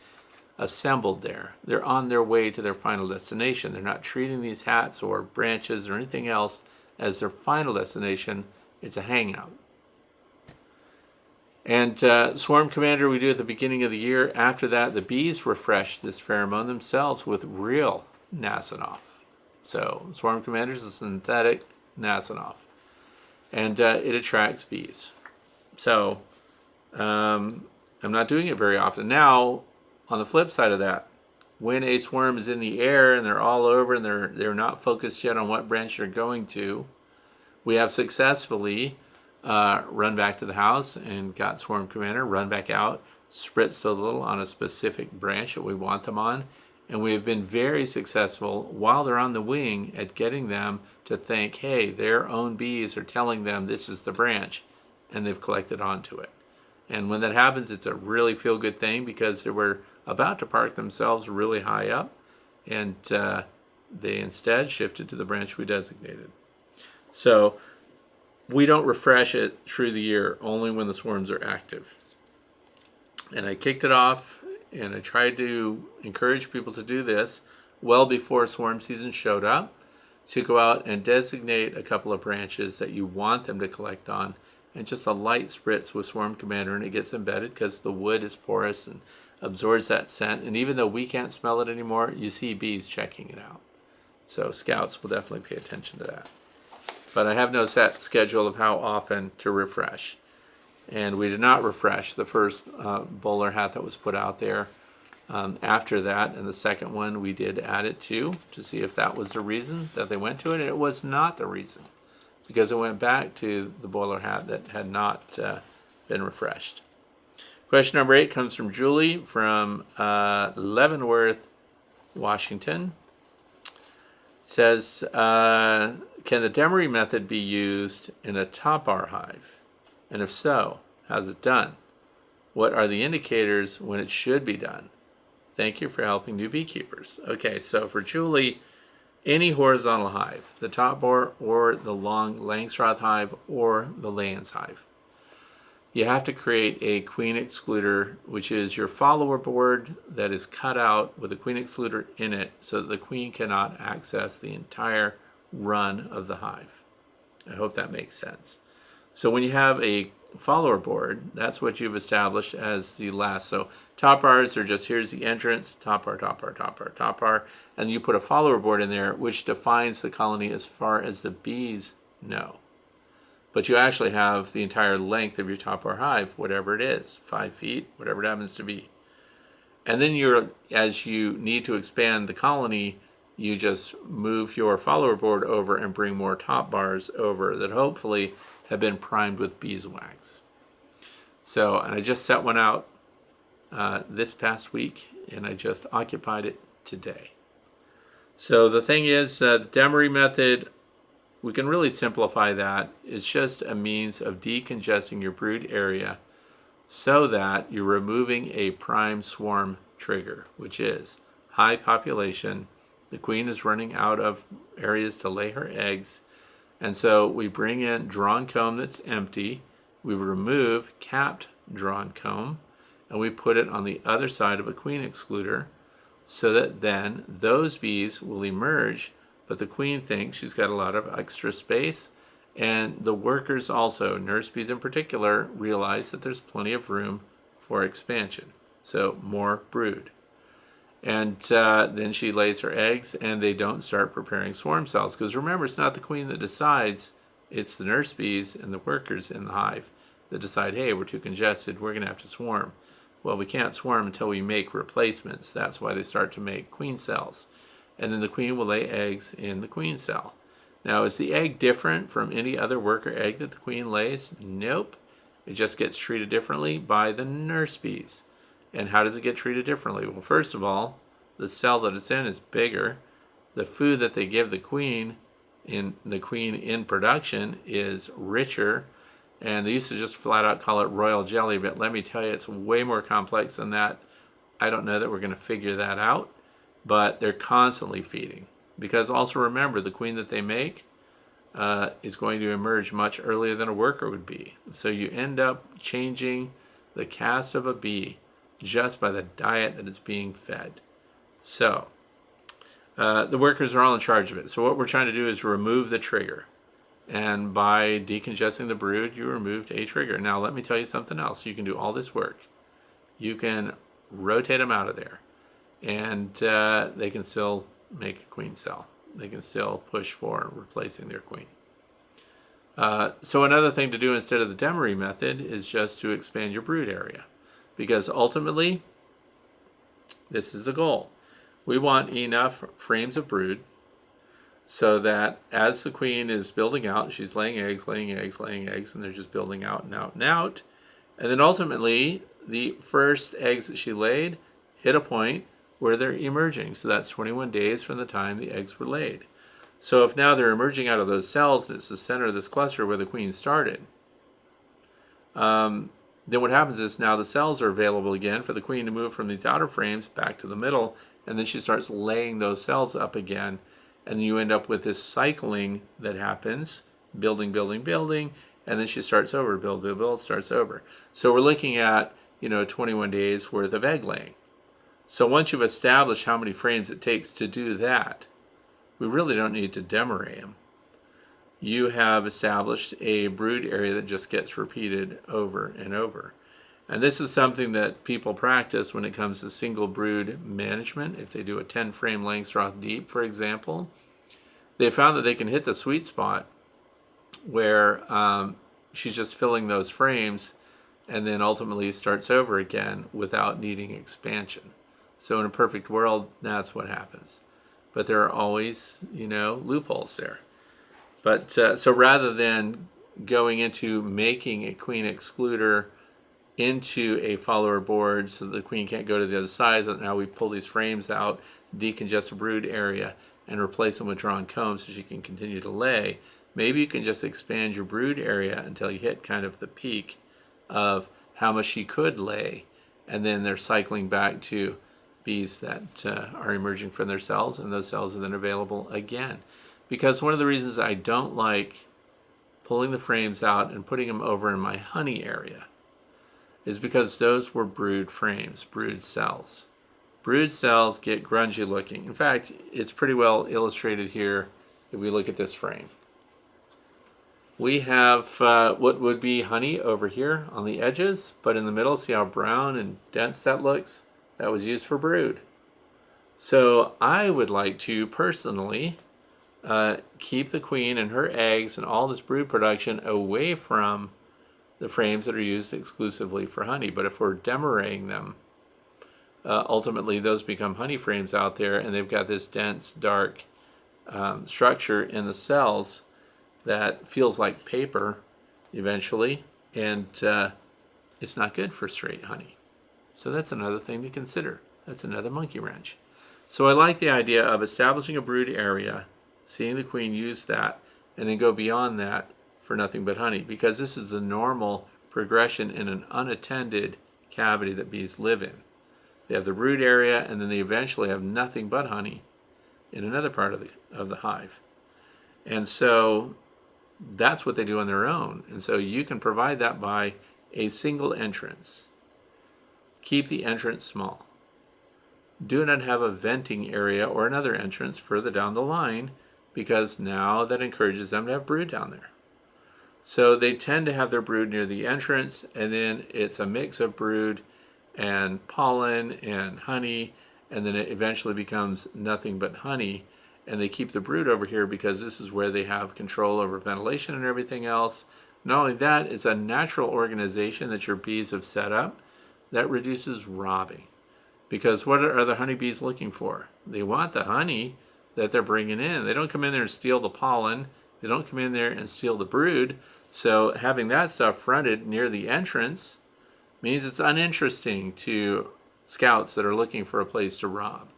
[SPEAKER 1] assembled there. They're on their way to their final destination. They're not treating these hats or branches or anything else as their final destination. It's a hangout. And Swarm Commander we do at the beginning of the year. After that, the bees refresh this pheromone themselves with real Nasonov. So Swarm Commander is a synthetic Nasonov. And it attracts bees. So I'm not doing it very often. Now, on the flip side of that, when a swarm is in the air and they're all over and they're not focused yet on what branch they're going to, we have successfully run back to the house and got Swarm Commander, run back out, spritz a little on a specific branch that we want them on, and we have been very successful while they're on the wing at getting them to think, hey, their own bees are telling them this is the branch, and they've collected onto it. And when that happens, it's a really feel-good thing because they were about to park themselves really high up, and they instead shifted to the branch we designated. So we don't refresh it through the year, only when the swarms are active. And I kicked it off, and I tried to encourage people to do this well before swarm season showed up, to go out and designate a couple of branches that you want them to collect on, and just a light spritz with Swarm Commander, and it gets embedded because the wood is porous and absorbs that scent. And even though we can't smell it anymore, you see bees checking it out. So scouts will definitely pay attention to that. But I have no set schedule of how often to refresh. And we did not refresh the first bowler hat that was put out there. After that, and the second one, we did add it to see if that was the reason that they went to it. And it was not the reason, because it went back to the bowler hat that had not been refreshed. Question number 8 comes from Julie from Leavenworth, Washington. It says, can the Demaree method be used in a top bar hive? And if so, how's it done? What are the indicators when it should be done? Thank you for helping new beekeepers. Okay, so for Julie, any horizontal hive, the top bar or the long Langstroth hive or the Layens hive, you have to create a queen excluder, which is your follower board that is cut out with a queen excluder in it so that the queen cannot access the entire run of the hive. I hope that makes sense. So when you have a follower board, that's what you've established as the last. So top bars are just, here's the entrance, top bar, top bar, top bar, top bar, and you put a follower board in there which defines the colony as far as the bees know. But you actually have the entire length of your top bar hive, whatever it is, 5 feet, whatever it happens to be. And then as you need to expand the colony, you just move your follower board over and bring more top bars over that hopefully have been primed with beeswax. So, and I just set one out this past week, and I just occupied it today. So the thing is, the Demaree method, we can really simplify that. It's just a means of decongesting your brood area so that you're removing a prime swarm trigger, which is high population. The queen is running out of areas to lay her eggs. And so we bring in drawn comb that's empty. We remove capped drawn comb, and we put it on the other side of a queen excluder so that then those bees will emerge, but the queen thinks she's got a lot of extra space, and the workers also, nurse bees in particular, realize that there's plenty of room for expansion, so more brood. And then she lays her eggs, and they don't start preparing swarm cells, because remember, it's not the queen that decides, it's the nurse bees and the workers in the hive that decide, hey, we're too congested, we're going to have to swarm. Well, we can't swarm until we make replacements. That's why they start to make queen cells. And then the queen will lay eggs in the queen cell. Now, is the egg different from any other worker egg that the queen lays? Nope. It just gets treated differently by the nurse bees. And how does it get treated differently? Well, first of all, the cell that it's in is bigger. The food that they give the queen in production is richer. And they used to just flat out call it royal jelly, but let me tell you, it's way more complex than that. I don't know that we're going to figure that out. But they're constantly feeding. Because also remember, the queen that they make is going to emerge much earlier than a worker would be. So you end up changing the caste of a bee just by the diet that it's being fed. So the workers are all in charge of it. So what we're trying to do is remove the trigger. And by decongesting the brood, you removed a trigger. Now let me tell you something else. You can do all this work. You can rotate them out of there. And they can still make a queen cell. They can still push for replacing their queen. So another thing to do instead of the Demaree method is just to expand your brood area. Because ultimately, this is the goal. We want enough frames of brood so that as the queen is building out, she's laying eggs, and they're just building out and out and out. And then ultimately, the first eggs that she laid hit a point where they're emerging. So that's 21 days from the time the eggs were laid. So if now they're emerging out of those cells, and it's the center of this cluster where the queen started, then what happens is now the cells are available again for the queen to move from these outer frames back to the middle, and then she starts laying those cells up again, and you end up with this cycling that happens, building, and then she starts over, build, starts over. So we're looking at, 21 days worth of egg laying. So once you've established how many frames it takes to do that, we really don't need to Demaree them. You have established a brood area that just gets repeated over and over. And this is something that people practice when it comes to single brood management. If they do a 10-frame Langstroth deep, for example, they found that they can hit the sweet spot where she's just filling those frames and then ultimately starts over again without needing expansion. So in a perfect world, that's what happens. But there are always, loopholes there. But so rather than going into making a queen excluder into a follower board so the queen can't go to the other side, so now we pull these frames out, decongest the brood area, and replace them with drawn combs so she can continue to lay, maybe you can just expand your brood area until you hit kind of the peak of how much she could lay, and then they're cycling back to bees that are emerging from their cells, and those cells are then available again. Because one of the reasons I don't like pulling the frames out and putting them over in my honey area is because those were brood frames, brood cells. Brood cells get grungy looking. In fact, it's pretty well illustrated here if we look at this frame. We have what would be honey over here on the edges, but in the middle, see how brown and dense that looks? That was used for brood. So I would like to personally keep the queen and her eggs and all this brood production away from the frames that are used exclusively for honey. But if we're Demareeing them, ultimately those become honey frames out there, and they've got this dense, dark structure in the cells that feels like paper eventually, and it's not good for straight honey. So that's another thing to consider. That's another monkey wrench. So I like the idea of establishing a brood area, seeing the queen use that, and then go beyond that for nothing but honey, because this is the normal progression in an unattended cavity that bees live in. They have the brood area, and then they eventually have nothing but honey in another part of the hive. And so that's what they do on their own. And so you can provide that by a single entrance. Keep the entrance small. Do not have a venting area or another entrance further down the line, because now that encourages them to have brood down there. So they tend to have their brood near the entrance, and then it's a mix of brood and pollen and honey, and then it eventually becomes nothing but honey. And they keep the brood over here because this is where they have control over ventilation and everything else. Not only that, it's a natural organization that your bees have set up that reduces robbing. Because what are the honeybees looking for? They want the honey that they're bringing in. They don't come in there and steal the pollen. They don't come in there and steal the brood. So having that stuff fronted near the entrance means it's uninteresting to scouts that are looking for a place to rob.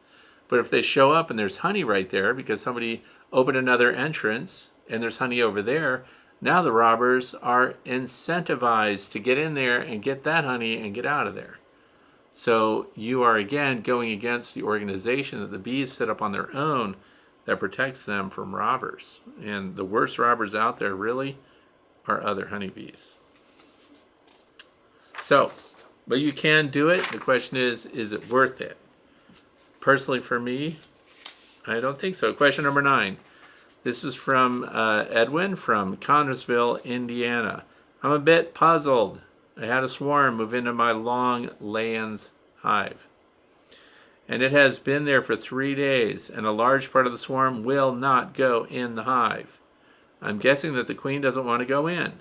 [SPEAKER 1] But if they show up and there's honey right there because somebody opened another entrance and there's honey over there, now the robbers are incentivized to get in there and get that honey and get out of there. So you are again going against the organization that the bees set up on their own that protects them from robbers. And the worst robbers out there really are other honeybees. So, but you can do it. The question is it worth it? Personally, for me, I don't think so. Question number 9. This is from Edwin from Connersville, Indiana. I'm a bit puzzled. I had a swarm move into my long layens hive, and it has been there for 3 days, and a large part of the swarm will not go in the hive. I'm guessing that the queen doesn't want to go in.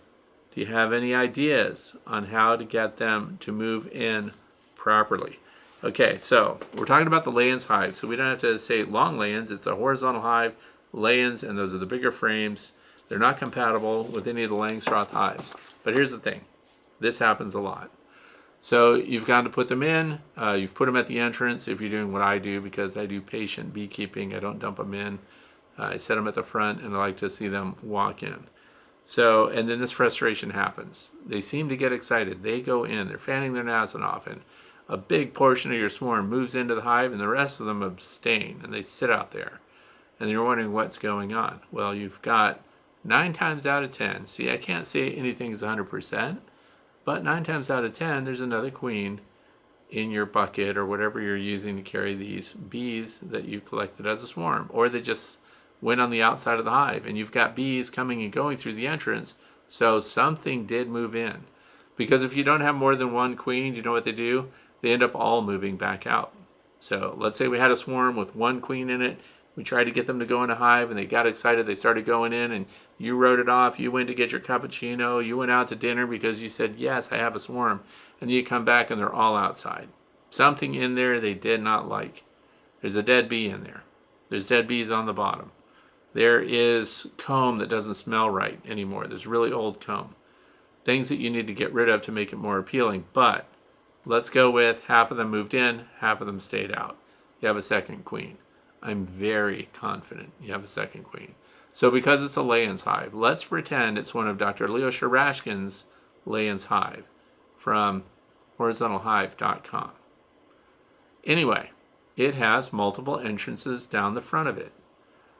[SPEAKER 1] Do you have any ideas on how to get them to move in properly? Okay, so we're talking about the layens hive, so we don't have to say long layens. It's a horizontal hive, layens, and those are the bigger frames. They're not compatible with any of the Langstroth hives. But here's the thing. This happens a lot. So you've got to put them in. You've put them at the entrance if you're doing what I do, because I do patient beekeeping. I don't dump them in. I set them at the front, and I like to see them walk in. So, and then this frustration happens. They seem to get excited. They go in. They're fanning their nostrils off, and a big portion of your swarm moves into the hive, and the rest of them abstain, and they sit out there. And you're wondering what's going on. Well, you've got 9 times out of 10. See, I can't say anything's 100%, but 9 times out of 10, there's another queen in your bucket or whatever you're using to carry these bees that you collected as a swarm. Or they just went on the outside of the hive, and you've got bees coming and going through the entrance, so something did move in. Because if you don't have more than one queen, do you know what they do? They end up all moving back out. So let's say we had a swarm with one queen in it. We tried to get them to go in a hive, and they got excited. They started going in, and you wrote it off. You went to get your cappuccino. You went out to dinner because you said, yes, I have a swarm. And then you come back, and they're all outside. Something in there they did not like. There's a dead bee in there. There's dead bees on the bottom. There is comb that doesn't smell right anymore. There's really old comb. Things that you need to get rid of to make it more appealing. But let's go with half of them moved in, half of them stayed out. You have a second queen. I'm very confident you have a second queen. So because it's a layens hive, let's pretend it's one of Dr. Leo Sharashkin's layens hive from horizontalhive.com. Anyway, it has multiple entrances down the front of it.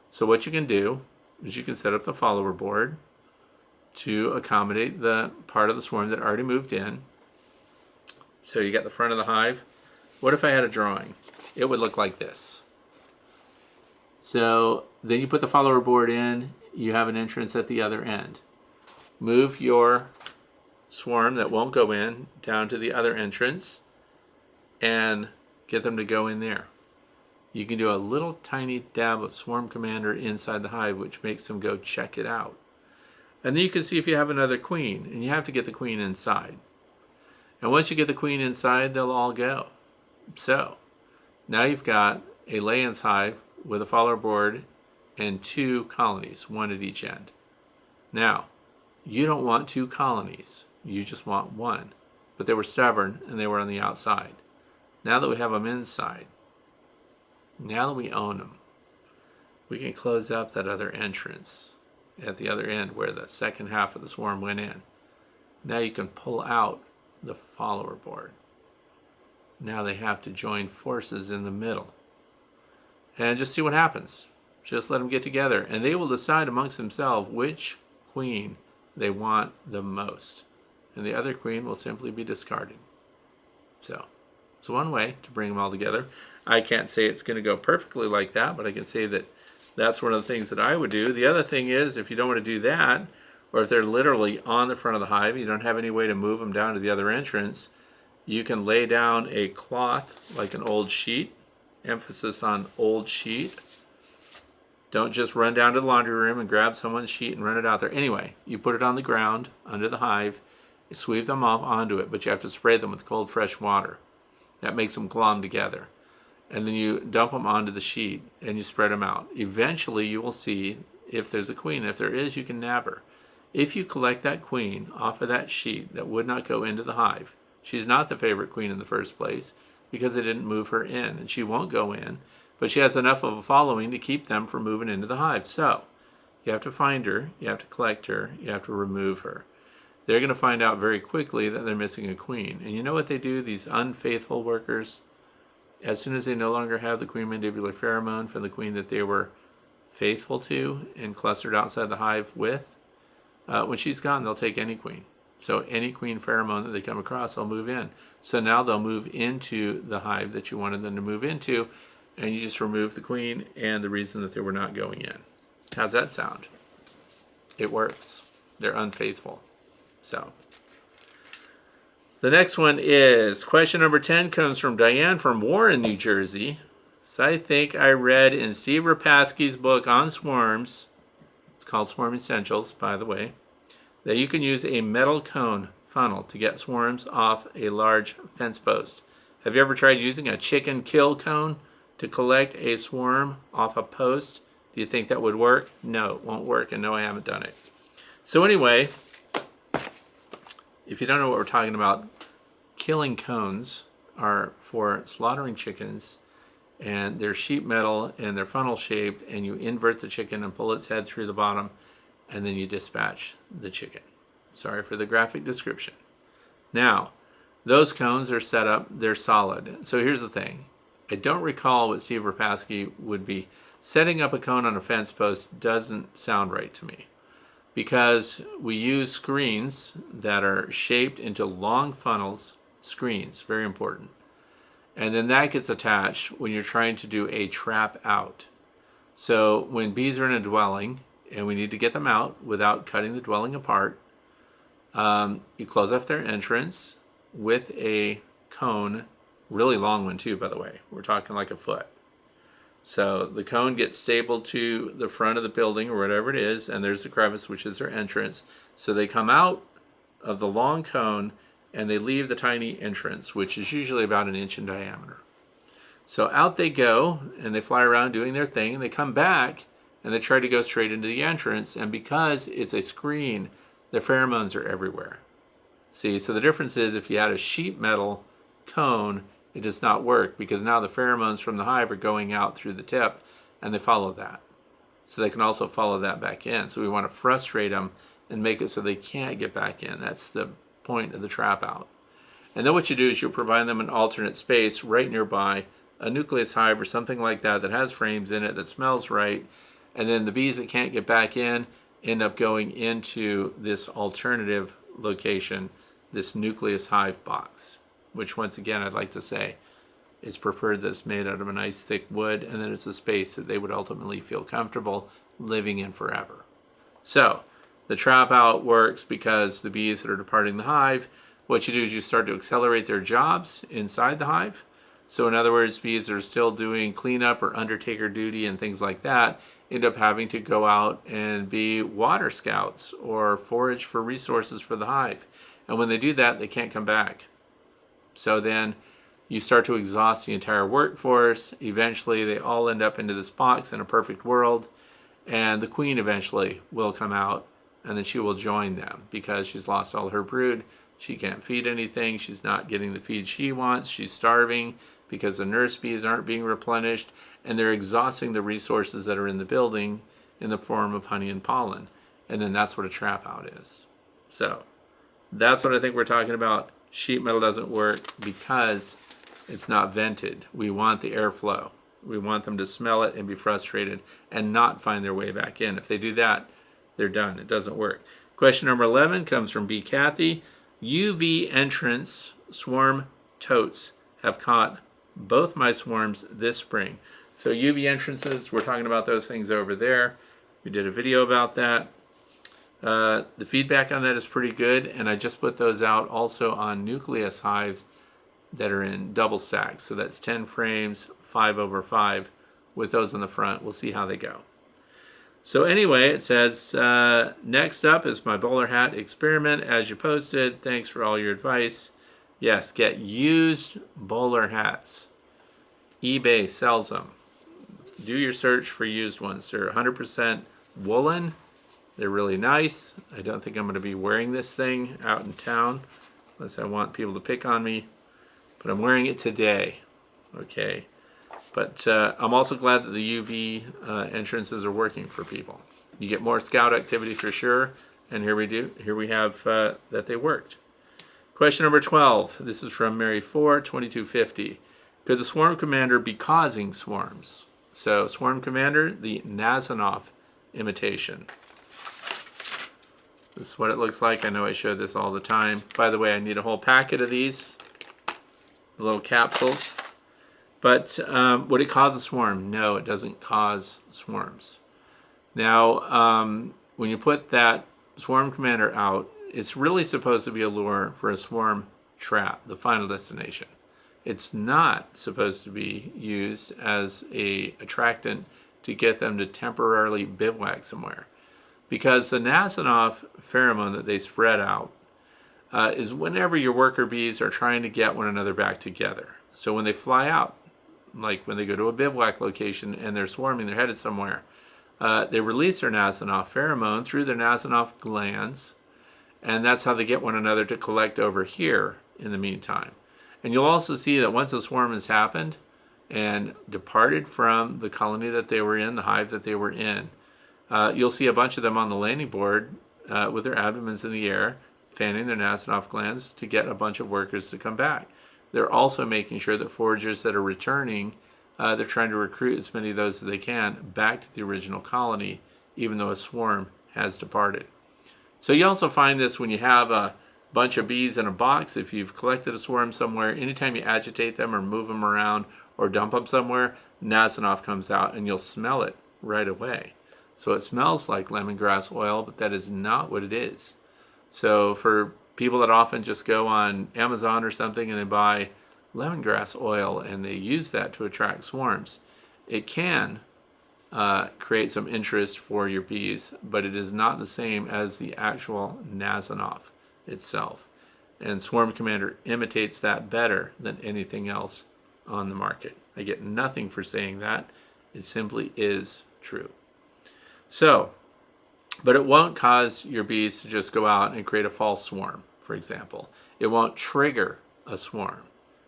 [SPEAKER 1] So what you can do is you can set up the follower board to accommodate the part of the swarm that already moved in. So you got the front of the hive. What if I had a drawing? It would look like this. So then you put the follower board in, you have an entrance at the other end. Move your swarm that won't go in down to the other entrance and get them to go in there. You can do a little tiny dab of Swarm Commander inside the hive, which makes them go check it out. And then you can see if you have another queen, and you have to get the queen inside. And once you get the queen inside, they'll all go. So now you've got a lay-ins hive with a follower board and 2 colonies, 1 at each end. Now, you don't want 2 colonies. You just want 1. But they were stubborn, and they were on the outside. Now that we have them inside, now that we own them, we can close up that other entrance at the other end where the second half of the swarm went in. Now you can pull out the follower board. Now they have to join forces in the middle. And just see what happens. Just let them get together, and they will decide amongst themselves which queen they want the most. And the other queen will simply be discarded. So, it's one way to bring them all together. I can't say it's going to go perfectly like that, but I can say that that's one of the things that I would do. The other thing is, if you don't want to do that, or if they're literally on the front of the hive, you don't have any way to move them down to the other entrance, you can lay down a cloth like an old sheet. Emphasis on old sheet. Don't just run down to the laundry room and grab someone's sheet and run it out there. Anyway, you put it on the ground under the hive, you sweep them off onto it, but you have to spray them with cold, fresh water. That makes them glom together. And then you dump them onto the sheet and you spread them out. Eventually, you will see if there's a queen. If there is, you can nab her. If you collect that queen off of that sheet that would not go into the hive, she's not the favorite queen in the first place because they didn't move her in, and she won't go in, but she has enough of a following to keep them from moving into the hive. So you have to find her, you have to collect her, you have to remove her. They're going to find out very quickly that they're missing a queen. And you know what they do, these unfaithful workers? As soon as they no longer have the queen mandibular pheromone from the queen that they were faithful to and clustered outside the hive with, when she's gone, they'll take any queen. So any queen pheromone that they come across, they'll move in. So now they'll move into the hive that you wanted them to move into, and you just remove the queen and the reason that they were not going in. How's that sound? It works. They're unfaithful. So the next one is question number 10 comes from Diane from Warren, New Jersey. So I think I read in Steve Rapasky's book on swarms, it's called Swarm Essentials, by the way, that you can use a metal cone funnel to get swarms off a large fence post. Have you ever tried using a chicken kill cone to collect a swarm off a post? Do you think that would work? No, it won't work, and no, I haven't done it. So anyway, if you don't know what we're talking about, killing cones are for slaughtering chickens, and they're sheet metal and they're funnel shaped, and you invert the chicken and pull its head through the bottom, and then you dispatch the chicken. Sorry for the graphic description. Now, those cones are set up, they're solid. So here's the thing. I don't recall what Steve Rapasky would be. Setting up a cone on a fence post doesn't sound right to me, because we use screens that are shaped into long funnels, screens, very important. And then that gets attached when you're trying to do a trap out. So when bees are in a dwelling, and we need to get them out without cutting the dwelling apart, you close off their entrance with a cone, really long one too, by the way. We're talking like a foot. So the cone gets stapled to the front of the building or whatever it is, and there's the crevice, which is their entrance. So they come out of the long cone and they leave the tiny entrance, which is usually about 1 inch in diameter. So out they go and they fly around doing their thing, and they come back and they try to go straight into the entrance, and because it's a screen, the pheromones are everywhere. See, so the difference is if you had a sheet metal cone, it does not work, because now the pheromones from the hive are going out through the tip, and they follow that. So they can also follow that back in. So we want to frustrate them and make it so they can't get back in. That's the point of the trap out. And then what you do is you provide them an alternate space right nearby a nucleus hive or something like that that has frames in it that smells right, and then the bees that can't get back in end up going into this alternative location, this nucleus hive box, which once again I'd like to say it's preferred that it's made out of a nice thick wood, and that it's a space that they would ultimately feel comfortable living in forever. So the trap out works because the bees that are departing the hive, what you do is you start to accelerate their jobs inside the hive. So in other words, bees that are still doing cleanup or undertaker duty and things like that end up having to go out and be water scouts or forage for resources for the hive. And when they do that, they can't come back. So then you start to exhaust the entire workforce. Eventually, they all end up into this box in a perfect world. And the queen eventually will come out, and then she will join them because she's lost all her brood. She can't feed anything. She's not getting the feed she wants. She's starving because the nurse bees aren't being replenished, and they're exhausting the resources that are in the building in the form of honey and pollen. And then that's what a trap out is. So that's what I think we're talking about. Sheet metal doesn't work because it's not vented. We want the airflow. We want them to smell it and be frustrated and not find their way back in. If they do that, they're done. It doesn't work. Question number 11 comes from B. Kathy. UV entrance swarm totes have caught both my swarms this spring. So UV entrances, we're talking about those things over there. We did a video about that. The feedback on that is pretty good, and I just put those out also on nucleus hives that are in double stacks. So that's 10 frames, 5/5 with those in the front. We'll see how they go. So anyway, it says, next up is my bowler hat experiment as you posted. Thanks for all your advice. Yes, get used bowler hats. eBay sells them. Do your search for used ones. They're 100% woolen. They're really nice. I don't think I'm going to be wearing this thing out in town unless I want people to pick on me. But I'm wearing it today. Okay. But I'm also glad that the UV entrances are working for people. You get more scout activity for sure. And here we have that they worked. Question number 12. This is from Mary 4, 2250. Could the swarm commander be causing swarms? So swarm commander, the Nazanoff imitation. This is what it looks like. I know I show this all the time. By the way, I need a whole packet of these little capsules. But would it cause a swarm? No, it doesn't cause swarms. Now, when you put that swarm commander out, it's really supposed to be a lure for a swarm trap, the final destination. It's not supposed to be used as a attractant to get them to temporarily bivouac somewhere. Because the Nazanoff pheromone that they spread out is whenever your worker bees are trying to get one another back together. So when they fly out, like when they go to a bivouac location and they're swarming, they're headed somewhere, they release their Nazanoff pheromone through their Nazanoff glands, and that's how they get one another to collect over here in the meantime. And you'll also see that once a swarm has happened and departed from the colony that they were in, the hive that they were in, you'll see a bunch of them on the landing board with their abdomens in the air, fanning their Nazanoff glands to get a bunch of workers to come back. They're also making sure that foragers that are returning, they're trying to recruit as many of those as they can back to the original colony, even though a swarm has departed. So you also find this when you have a bunch of bees in a box. If you've collected a swarm somewhere, anytime you agitate them or move them around or dump them somewhere, Nazanoff comes out and you'll smell it right away. So it smells like lemongrass oil, but that is not what it is. So for people that often just go on Amazon or something and they buy lemongrass oil and they use that to attract swarms, it can create some interest for your bees, but it is not the same as the actual Nazanoff itself. And Swarm Commander imitates that better than anything else on the market. I get nothing for saying that. It simply is true. So, but it won't cause your bees to just go out and create a false swarm, for example. It won't trigger a swarm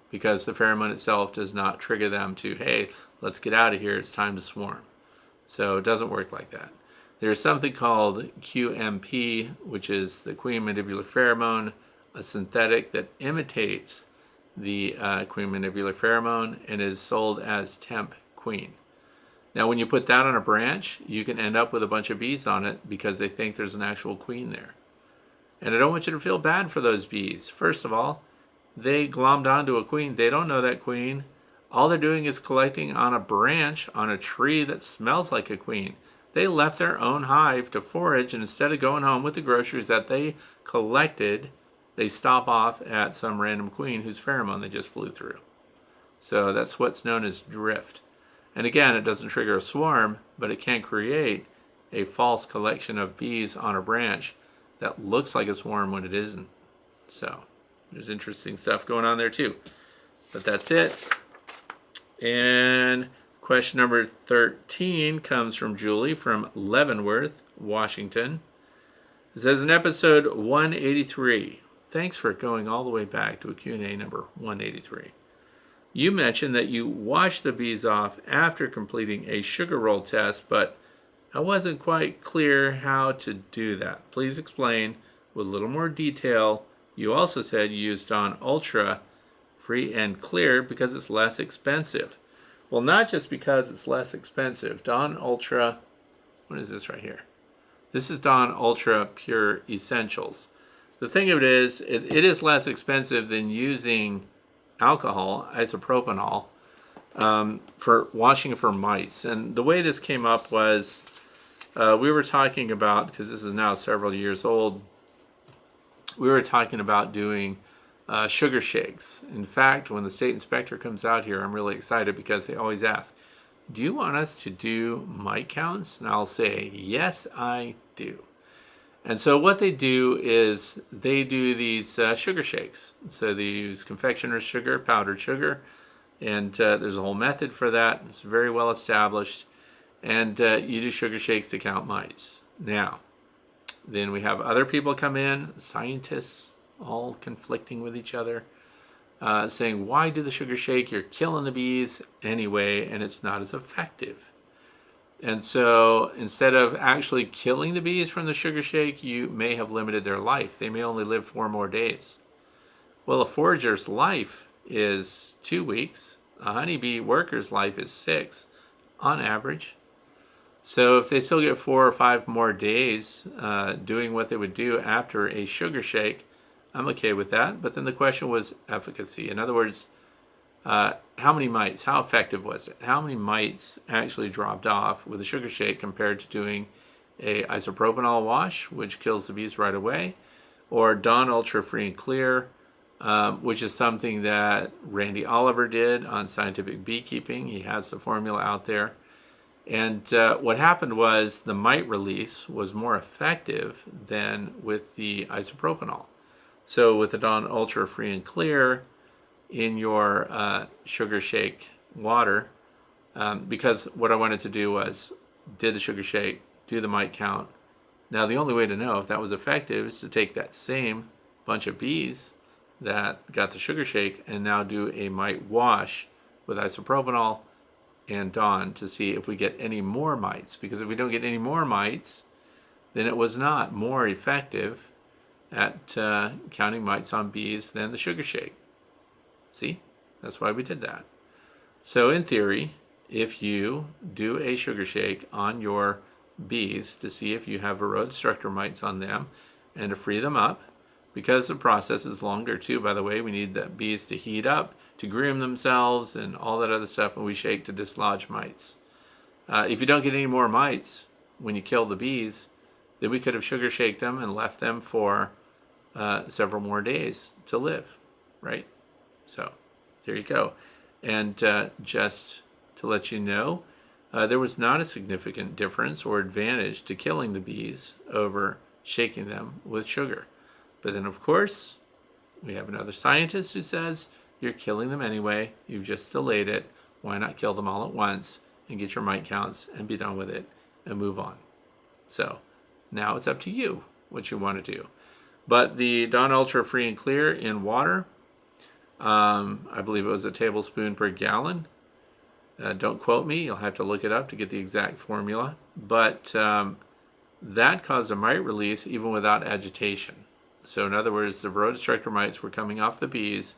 [SPEAKER 1] because the pheromone itself does not trigger them to, hey, let's get out of here, it's time to swarm. So it doesn't work like that. There's something called QMP, which is the queen mandibular pheromone, a synthetic that imitates the queen manipulator pheromone, and is sold as temp queen. Now, when you put that on a branch, you can end up with a bunch of bees on it because they think there's an actual queen there. And I don't want you to feel bad for those bees. First of all, they glommed onto a queen. They don't know that queen. All they're doing is collecting on a branch on a tree that smells like a queen. They left their own hive to forage, and instead of going home with the groceries that they collected, they stop off at some random queen whose pheromone they just flew through. So that's what's known as drift. And again, it doesn't trigger a swarm, but it can create a false collection of bees on a branch that looks like a swarm when it isn't. So there's interesting stuff going on there too. But that's it. And question number 13 comes from Julie from Leavenworth, Washington. It says in episode 183, thanks for going all the way back to a Q&A number 183. You mentioned that you wash the bees off after completing a sugar roll test, but I wasn't quite clear how to do that. Please explain with a little more detail. You also said you used Dunn Ultra Free and Clear because it's less expensive. Well, not just because it's less expensive. Dunn Ultra, what is this right here? This is Dunn Ultra Pure Essentials. The thing of it is it is less expensive than using alcohol, isopropanol, for washing for mites. And the way this came up was we were talking about, because this is now several years old, we were talking about doing sugar shakes. In fact, when the state inspector comes out here, I'm really excited because they always ask, do you want us to do mite counts? And I'll say, yes, I do. And so what they do is they do these sugar shakes. So they use confectioner's sugar, powdered sugar, and there's a whole method for that. It's very well established. And you do sugar shakes to count mites. Now, then we have other people come in, scientists, all conflicting with each other, saying, why do the sugar shake? You're killing the bees anyway, and it's not as effective. And so instead of actually killing the bees from the sugar shake, you may have limited their life. They may only live 4 more days. Well, a forager's life is 2 weeks. A honeybee worker's life is 6 on average. So if they still get 4 or 5 more days doing what they would do after a sugar shake, I'm okay with that. But then the question was efficacy. In other words, how many mites, how effective was it? How many mites actually dropped off with a sugar shake compared to doing a isopropanol wash, which kills the bees right away, or Dunn Ultra Free and Clear, which is something that Randy Oliver did on Scientific Beekeeping. He has the formula out there. And what happened was the mite release was more effective than with the isopropanol. So with the Dunn Ultra Free and Clear in your sugar shake water, because what I wanted to do was did the sugar shake, do the mite count. Now the only way to know if that was effective is to take that same bunch of bees that got the sugar shake and now do a mite wash with isopropanol and Dunn to see if we get any more mites. Because if we don't get any more mites, then it was not more effective at counting mites on bees than the sugar shake. See, that's why we did that. So in theory, if you do a sugar shake on your bees to see if you have varroa destructor mites on them and to free them up, because the process is longer too, by the way, we need the bees to heat up, to groom themselves and all that other stuff when we shake to dislodge mites. If you don't get any more mites when you kill the bees, then we could have sugar shaked them and left them for several more days to live, right? So there you go. And just to let you know, there was not a significant difference or advantage to killing the bees over shaking them with sugar. But then, of course, we have another scientist who says, you're killing them anyway. You've just delayed it. Why not kill them all at once and get your mite counts and be done with it and move on? So now it's up to you what you want to do. But the Dunn Ultra Free and Clear in water, I believe it was a tablespoon per gallon. Don't quote me. You'll have to look it up to get the exact formula. But that caused a mite release even without agitation. So in other words, the varroa destructor mites were coming off the bees,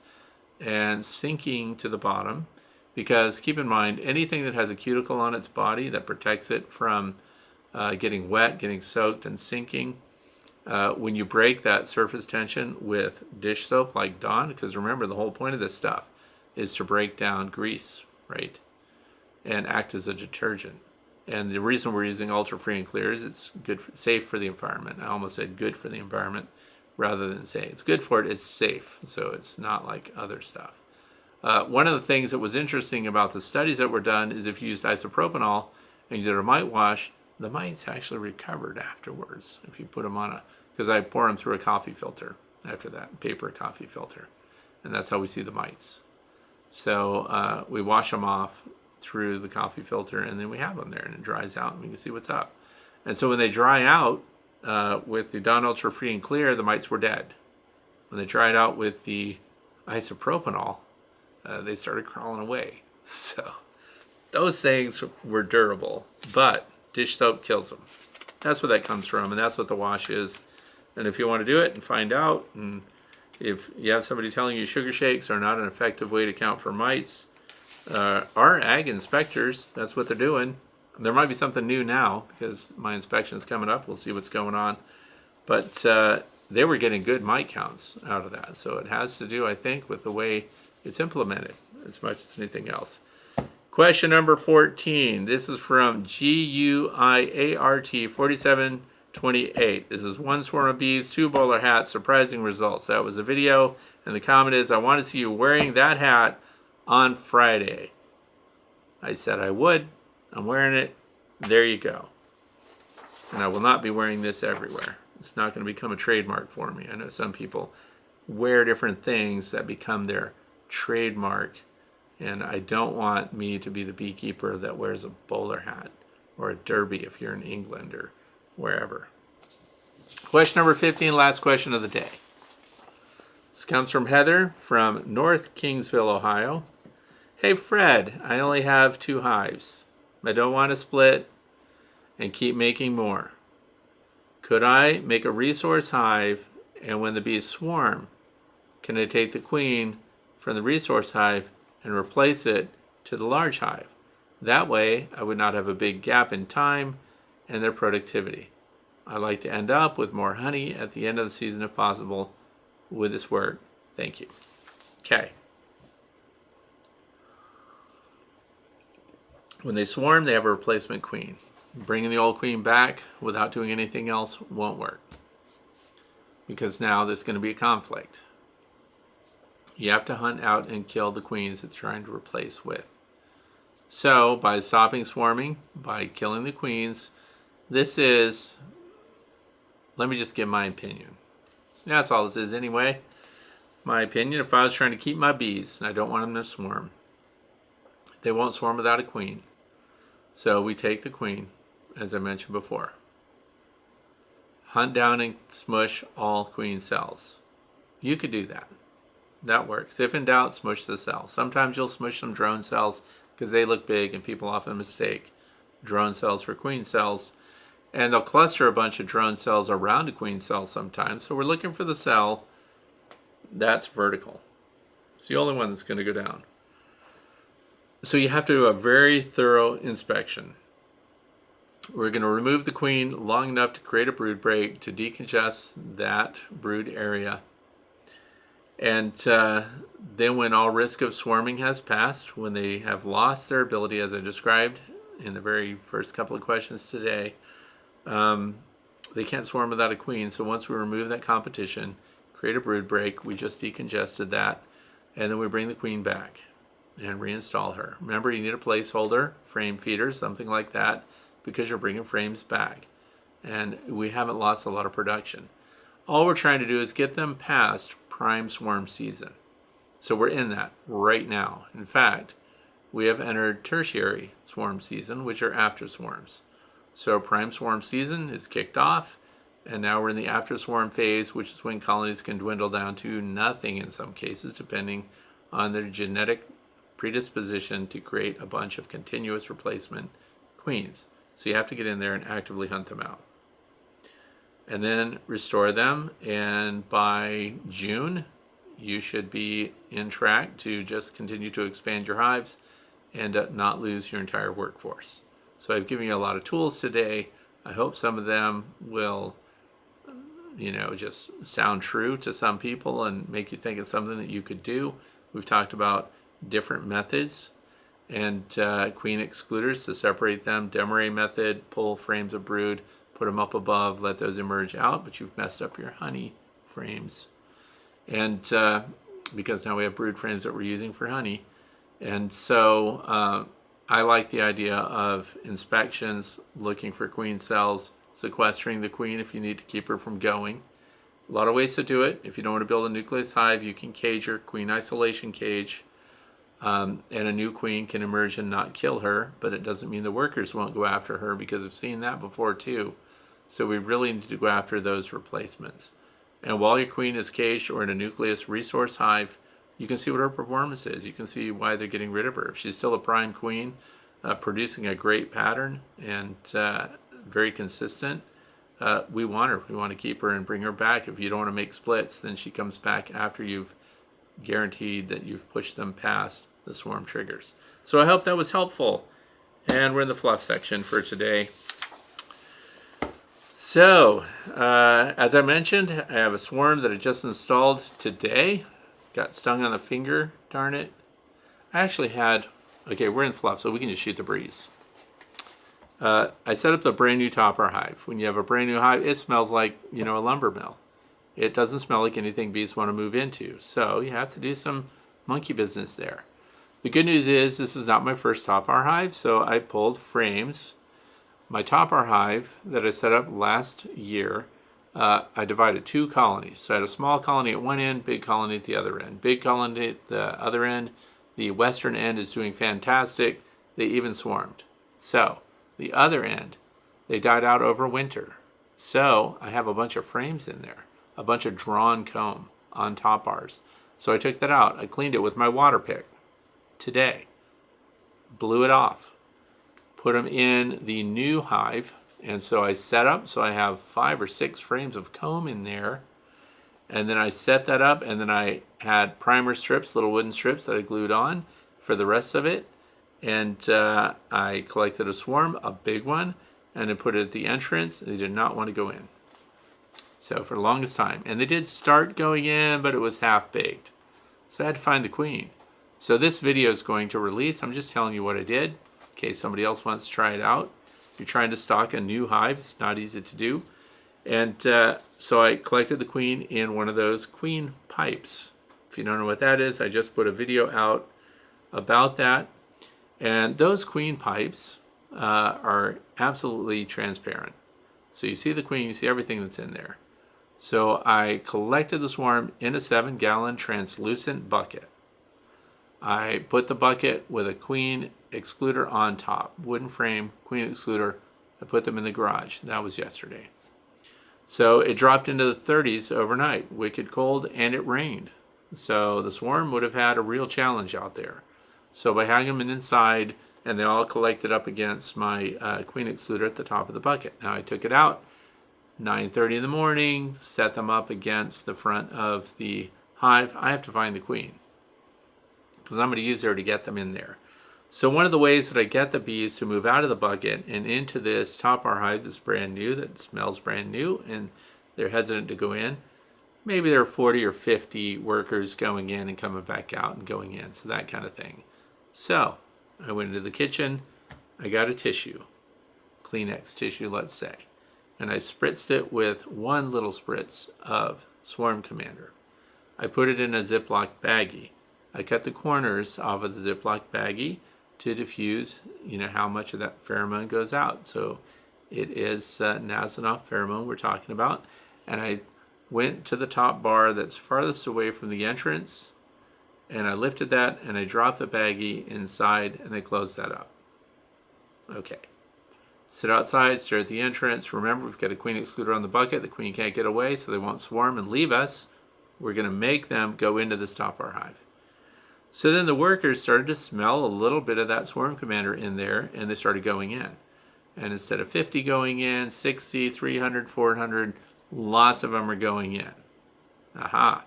[SPEAKER 1] and sinking to the bottom, because keep in mind, anything that has a cuticle on its body that protects it from getting wet, getting soaked, and sinking, when you break that surface tension with dish soap like Dunn, because remember, the whole point of this stuff is to break down grease, right, and act as a detergent. And the reason we're using ultra free and clear is it's good, safe for the environment. I almost said good for the environment rather than say it's good for it. It's safe, so it's not like other stuff. One of the things that was interesting about the studies that were done is if you used isopropanol and you did a mite wash, the mites actually recovered afterwards. If you put them on because I pour them through a coffee filter after that, paper coffee filter, and that's how we see the mites. So we wash them off through the coffee filter, and then we have them there, and it dries out, and we can see what's up. And so when they dry out with the Dunn Ultra Free and Clear, the mites were dead. When they dried out with the isopropanol, they started crawling away. So those things were durable, but dish soap kills them. That's where that comes from, and that's what the wash is. And if you want to do it and find out, and if you have somebody telling you sugar shakes are not an effective way to count for mites, our ag inspectors, that's what they're doing. There might be something new now because my inspection is coming up. We'll see what's going on. But they were getting good mite counts out of that. So it has to do, I think, with the way it's implemented as much as anything else. Question number 14. This is from GUIART 4728. This is one swarm of bees, two bowler hats, surprising results. That was a video. And the comment is, I want to see you wearing that hat on Friday. I said I would. I'm wearing it. There you go. And I will not be wearing this everywhere. It's not going to become a trademark for me. I know some people wear different things that become their trademark, and I don't want me to be the beekeeper that wears a bowler hat or a derby if you're in England or wherever. Question number 15, last question of the day. This comes from Heather from North Kingsville, Ohio. Hey Fred, I only have 2 hives. I don't want to split and keep making more. Could I make a resource hive, and when the bees swarm, can I take the queen from the resource hive and replace it to the large hive? That way, I would not have a big gap in time and their productivity. I like to end up with more honey at the end of the season if possible. Would this work? Thank you. Okay. When they swarm, they have a replacement queen. Bringing the old queen back without doing anything else won't work, because now there's going to be a conflict. You have to hunt out and kill the queens that they're trying to replace with. So by stopping swarming, by killing the queens, this is, let me just give my opinion. That's all this is anyway. My opinion, if I was trying to keep my bees and I don't want them to swarm, they won't swarm without a queen. So we take the queen, as I mentioned before. Hunt down and smush all queen cells. You could do that. That works. If in doubt, smush the cell. Sometimes you'll smush some drone cells because they look big and people often mistake drone cells for queen cells. And they'll cluster a bunch of drone cells around a queen cell sometimes. So we're looking for the cell that's vertical. It's the only one that's going to go down. So you have to do a very thorough inspection. We're going to remove the queen long enough to create a brood break to decongest that brood area. And then when all risk of swarming has passed, when they have lost their ability, as I described in the very first couple of questions today, they can't swarm without a queen. So once we remove that competition, create a brood break, we just decongested that, and then we bring the queen back and reinstall her. Remember, you need a placeholder, frame feeder, something like that, because you're bringing frames back. And we haven't lost a lot of production. All we're trying to do is get them past prime swarm season. So we're in that right now. In fact, we have entered tertiary swarm season, which are after swarms. So prime swarm season is kicked off, and now we're in the after swarm phase, which is when colonies can dwindle down to nothing in some cases, depending on their genetic predisposition to create a bunch of continuous replacement queens. So you have to get in there and actively hunt them out. And then restore them, and by June, you should be in track to just continue to expand your hives and not lose your entire workforce. So I've given you a lot of tools today. I hope some of them will, just sound true to some people and make you think it's something that you could do. We've talked about different methods and queen excluders to separate them. Demaree method, pull frames of brood, put them up above, let those emerge out, but you've messed up your honey frames. And because now we have brood frames that we're using for honey. And so I like the idea of inspections, looking for queen cells, sequestering the queen if you need to keep her from going. A lot of ways to do it. If you don't want to build a nucleus hive, you can cage her, queen isolation cage, and a new queen can emerge and not kill her, but it doesn't mean the workers won't go after her, because I've seen that before too. So we really need to go after those replacements. And while your queen is caged or in a nucleus resource hive, you can see what her performance is. You can see why they're getting rid of her. If she's still a prime queen, producing a great pattern and very consistent, we want her. We want to keep her and bring her back. If you don't want to make splits, then she comes back after you've guaranteed that you've pushed them past the swarm triggers. So I hope that was helpful. And we're in the fluff section for today. So, as I mentioned, I have a swarm that I just installed today. Got stung on the finger, darn it. I actually had, okay, we're in fluff, so we can just shoot the breeze. I set up the brand new topper hive. When you have a brand new hive, it smells like, a lumber mill. It doesn't smell like anything bees want to move into. So you have to do some monkey business there. The good news is this is not my first topper hive, so I pulled frames. My topper hive that I set up last year, I divided 2 colonies. So I had a small colony at one end, big colony at the other end. Big colony at the other end. The western end is doing fantastic. They even swarmed. So the other end, they died out over winter. So I have a bunch of frames in there, a bunch of drawn comb on top bars. So I took that out. I cleaned it with my water pick today. Blew it off. Put them in the new hive. And so I set up, so I have 5 or 6 frames of comb in there. And then I set that up, and then I had primer strips, little wooden strips that I glued on for the rest of it. And I collected a swarm, a big one, and I put it at the entrance. They did not want to go in. So for the longest time. And they did start going in, but it was half-baked. So I had to find the queen. So this video is going to release. I'm just telling you what I did in case somebody else wants to try it out. If you're trying to stock a new hive, it's not easy to do. And so I collected the queen in one of those queen pipes. If you don't know what that is, I just put a video out about that. And those queen pipes are absolutely transparent. So you see the queen, you see everything that's in there. So I collected the swarm in a 7-gallon translucent bucket. I put the bucket with a queen excluder on top, wooden frame, queen excluder. I put them in the garage. That was yesterday. So it dropped into the 30s overnight, wicked cold, and it rained. So the swarm would have had a real challenge out there. So by hanging them inside, and they all collected up against my queen excluder at the top of the bucket. Now I took it out, 9:30 in the morning, set them up against the front of the hive. I have to find the queen, because I'm going to use her to get them in there. So one of the ways that I get the bees to move out of the bucket and into this topper hive that's brand new, that smells brand new, and they're hesitant to go in. Maybe there are 40 or 50 workers going in and coming back out and going in, so that kind of thing. So I went into the kitchen, I got a tissue, Kleenex tissue, let's say, and I spritzed it with 1 little spritz of Swarm Commander. I put it in a Ziploc baggie. I cut the corners off of the Ziploc baggie to diffuse, how much of that pheromone goes out. So it is Nasonov pheromone we're talking about. And I went to the top bar that's farthest away from the entrance, and I lifted that, and I dropped the baggie inside, and I closed that up. Okay. Sit outside, stare at the entrance. Remember, we've got a queen excluder on the bucket. The queen can't get away, so they won't swarm and leave us. We're going to make them go into the stopper hive. So then the workers started to smell a little bit of that Swarm Commander in there, and they started going in. And instead of 50 going in, 60, 300, 400, lots of them are going in. Aha.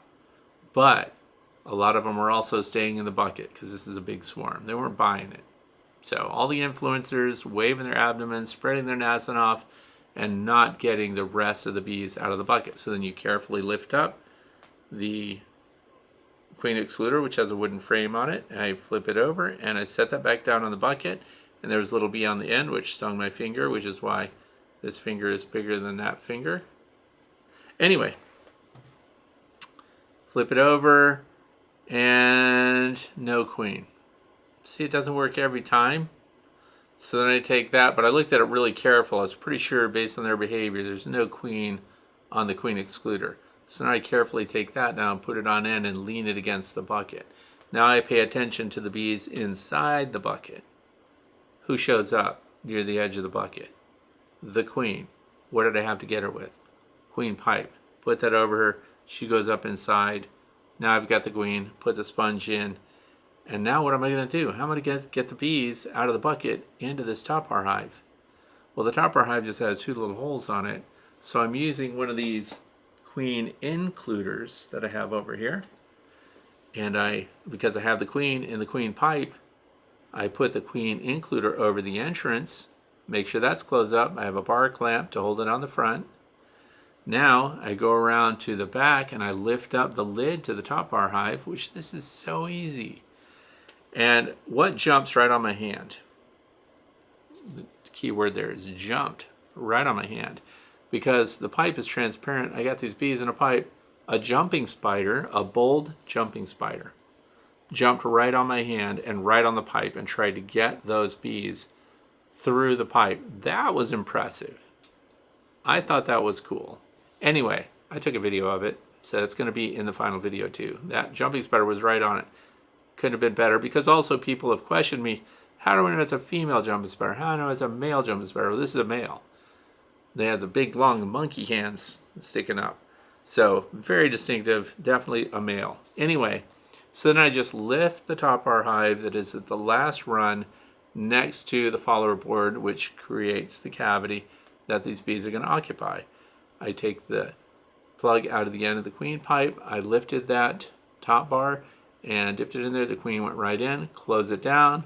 [SPEAKER 1] But A lot of them were also staying in the bucket because this is a big swarm. They weren't buying it. So all the influencers waving their abdomens, spreading their nasin off, and not getting the rest of the bees out of the bucket. So then you carefully lift up the queen excluder, which has a wooden frame on it. I flip it over and I set that back down on the bucket. And there was a little bee on the end which stung my finger, which is why this finger is bigger than that finger. Anyway, flip it over and no queen. See, it doesn't work every time. So then I take that, but I looked at it really careful. I was pretty sure based on their behavior, there's no queen on the queen excluder. So now I carefully take that down, put it on end, and lean it against the bucket. Now I pay attention to the bees inside the bucket. Who shows up near the edge of the bucket? The queen. What did I have to get her with? Queen pipe. Put that over her. She goes up inside. Now I've got the queen. Put the sponge in. And now what am I going to do? How am I going to get the bees out of the bucket into this top bar hive? Well, the top bar hive just has two little holes on it. So I'm using one of these queen includers that I have over here. And because I have the queen in the queen pipe, I put the queen includer over the entrance, make sure that's closed up. I have a bar clamp to hold it on the front. Now I go around to the back and I lift up the lid to the top bar hive, which this is so easy. And what jumps right on my hand? The key word there is jumped right on my hand. Because the pipe is transparent, I got these bees in a pipe. A jumping spider, a bold jumping spider, jumped right on my hand and right on the pipe and tried to get those bees through the pipe. That was impressive. I thought that was cool. Anyway, I took a video of it, so it's going to be in the final video too. That jumping spider was right on it. Couldn't have been better, because also people have questioned me, how do I know it's a female jumping spider? How do I know it's a male jumping spider? Well, this is a male. They have the big long monkey hands sticking up. So very distinctive, definitely a male. Anyway, so then I just lift the top bar hive that is at the last run next to the follower board, which creates the cavity that these bees are going to occupy. I take the plug out of the end of the queen pipe. I lifted that top bar and dipped it in there. The queen went right in, close it down.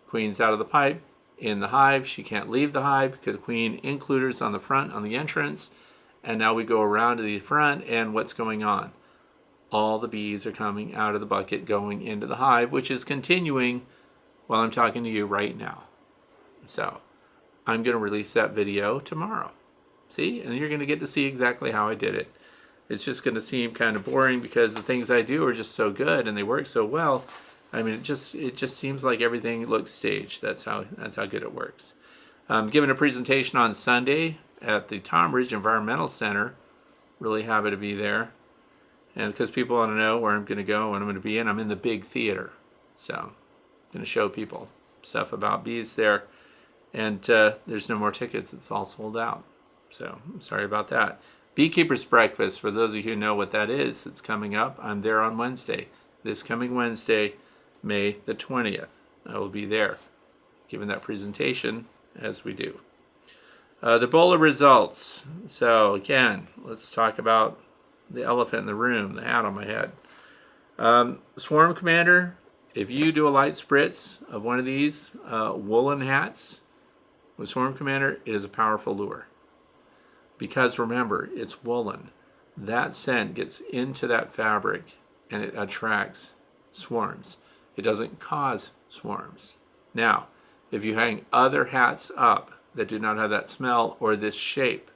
[SPEAKER 1] Queen's out of the pipe, in the hive. She can't leave the hive because the queen includer's on the front, on the entrance. And now we go around to the front, and what's going on? All the bees are coming out of the bucket, going into the hive, which is continuing while I'm talking to you right now. So I'm going to release that video tomorrow. See? And you're going to get to see exactly how I did it. It's just going to seem kind of boring because the things I do are just so good and they work so well. I mean, it just seems like everything looks staged. That's how good it works. I'm giving a presentation on Sunday at the Tom Ridge Environmental Center. Really happy to be there. And because people want to know where I'm going to go and I'm going to be in, I'm in the big theater. So I'm going to show people stuff about bees there. And there's no more tickets. It's all sold out. So I'm sorry about that. Beekeeper's Breakfast, for those of you who know what that is, it's coming up. I'm there on Wednesday. This coming Wednesday, May the 20th. I will be there giving that presentation as we do. The bowler results. So again, let's talk about the elephant in the room, the hat on my head. Swarm Commander, if you do a light spritz of one of these woolen hats with Swarm Commander, it is a powerful lure. Because remember, it's woolen. That scent gets into that fabric and it attracts swarms. It doesn't cause swarms. Now, if you hang other hats up that do not have that smell or this shape,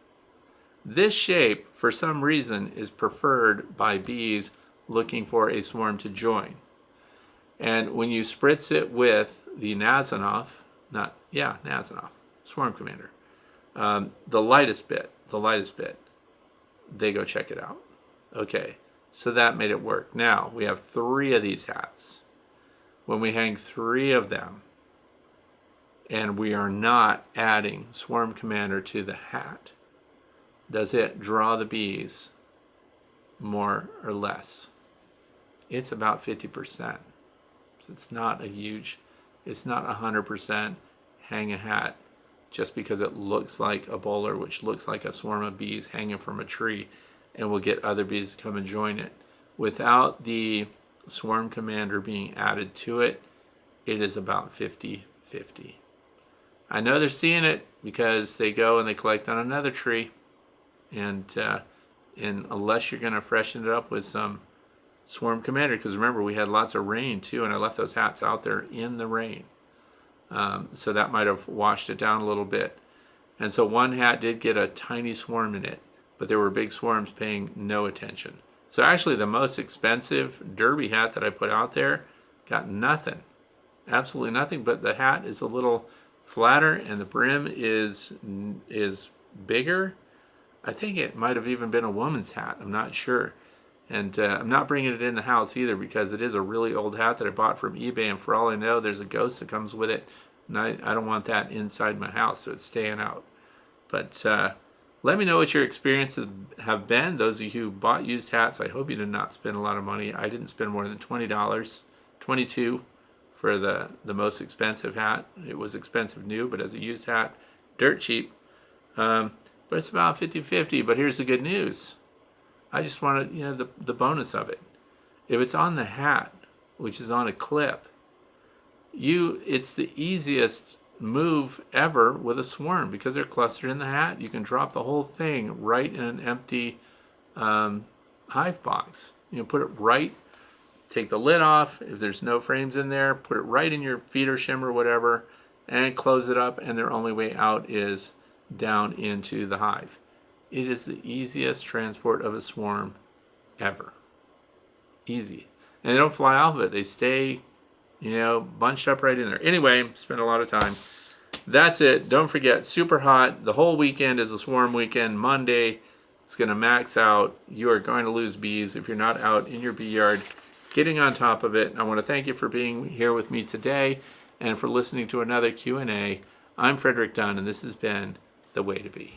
[SPEAKER 1] for some reason, is preferred by bees looking for a swarm to join. And when you spritz it with the Nasinoff, Swarm Commander, the lightest bit, they go check it out. Okay, so that made it work. Now, we have 3 of these hats. When we hang 3 of them, and we are not adding Swarm Commander to the hat, does it draw the bees more or less? It's about 50%. So it's not a huge, it's not 100% hang a hat just because it looks like a bowler, which looks like a swarm of bees hanging from a tree, and we'll get other bees to come and join it. Without the swarm commander being added to it, it is about 50-50. I know they're seeing it because they go and they collect on another tree, and unless you're going to freshen it up with some swarm commander, because remember we had lots of rain too, and I left those hats out there in the rain, so that might have washed it down a little bit. And so one hat did get a tiny swarm in it, but there were big swarms paying no attention. So actually the most expensive derby hat that I put out there got nothing, absolutely nothing, but the hat is a little flatter and the brim is bigger. I think it might have even been a woman's hat, I'm not sure. And I'm not bringing it in the house either because it is a really old hat that I bought from eBay, and for all I know there's a ghost that comes with it, and I don't want that inside my house, so it's staying out. But let me know what your experiences have been. Those of you who bought used hats, I hope you did not spend a lot of money. I didn't spend more than $20, $22 for the most expensive hat. It was expensive new, but as a used hat, dirt cheap. But it's about 50-50. But here's the good news. I just wanted, the bonus of it. If it's on the hat, which is on a clip, it's the easiest move ever with a swarm because they're clustered in the hat. You can drop the whole thing right in an empty hive box. Put it right, take the lid off. If there's no frames in there, put it right in your feeder shim or whatever, and close it up, and their only way out is down into the hive. It is the easiest transport of a swarm ever. Easy. And they don't fly off of it. They stay, bunched up right in there. Anyway, spent a lot of time. That's it. Don't forget, super hot. The whole weekend is a swarm weekend. Monday is going to max out. You are going to lose bees if you're not out in your bee yard getting on top of it. I want to thank you for being here with me today and for listening to another Q&A. I'm Frederick Dunn, and this has been The Way to Bee.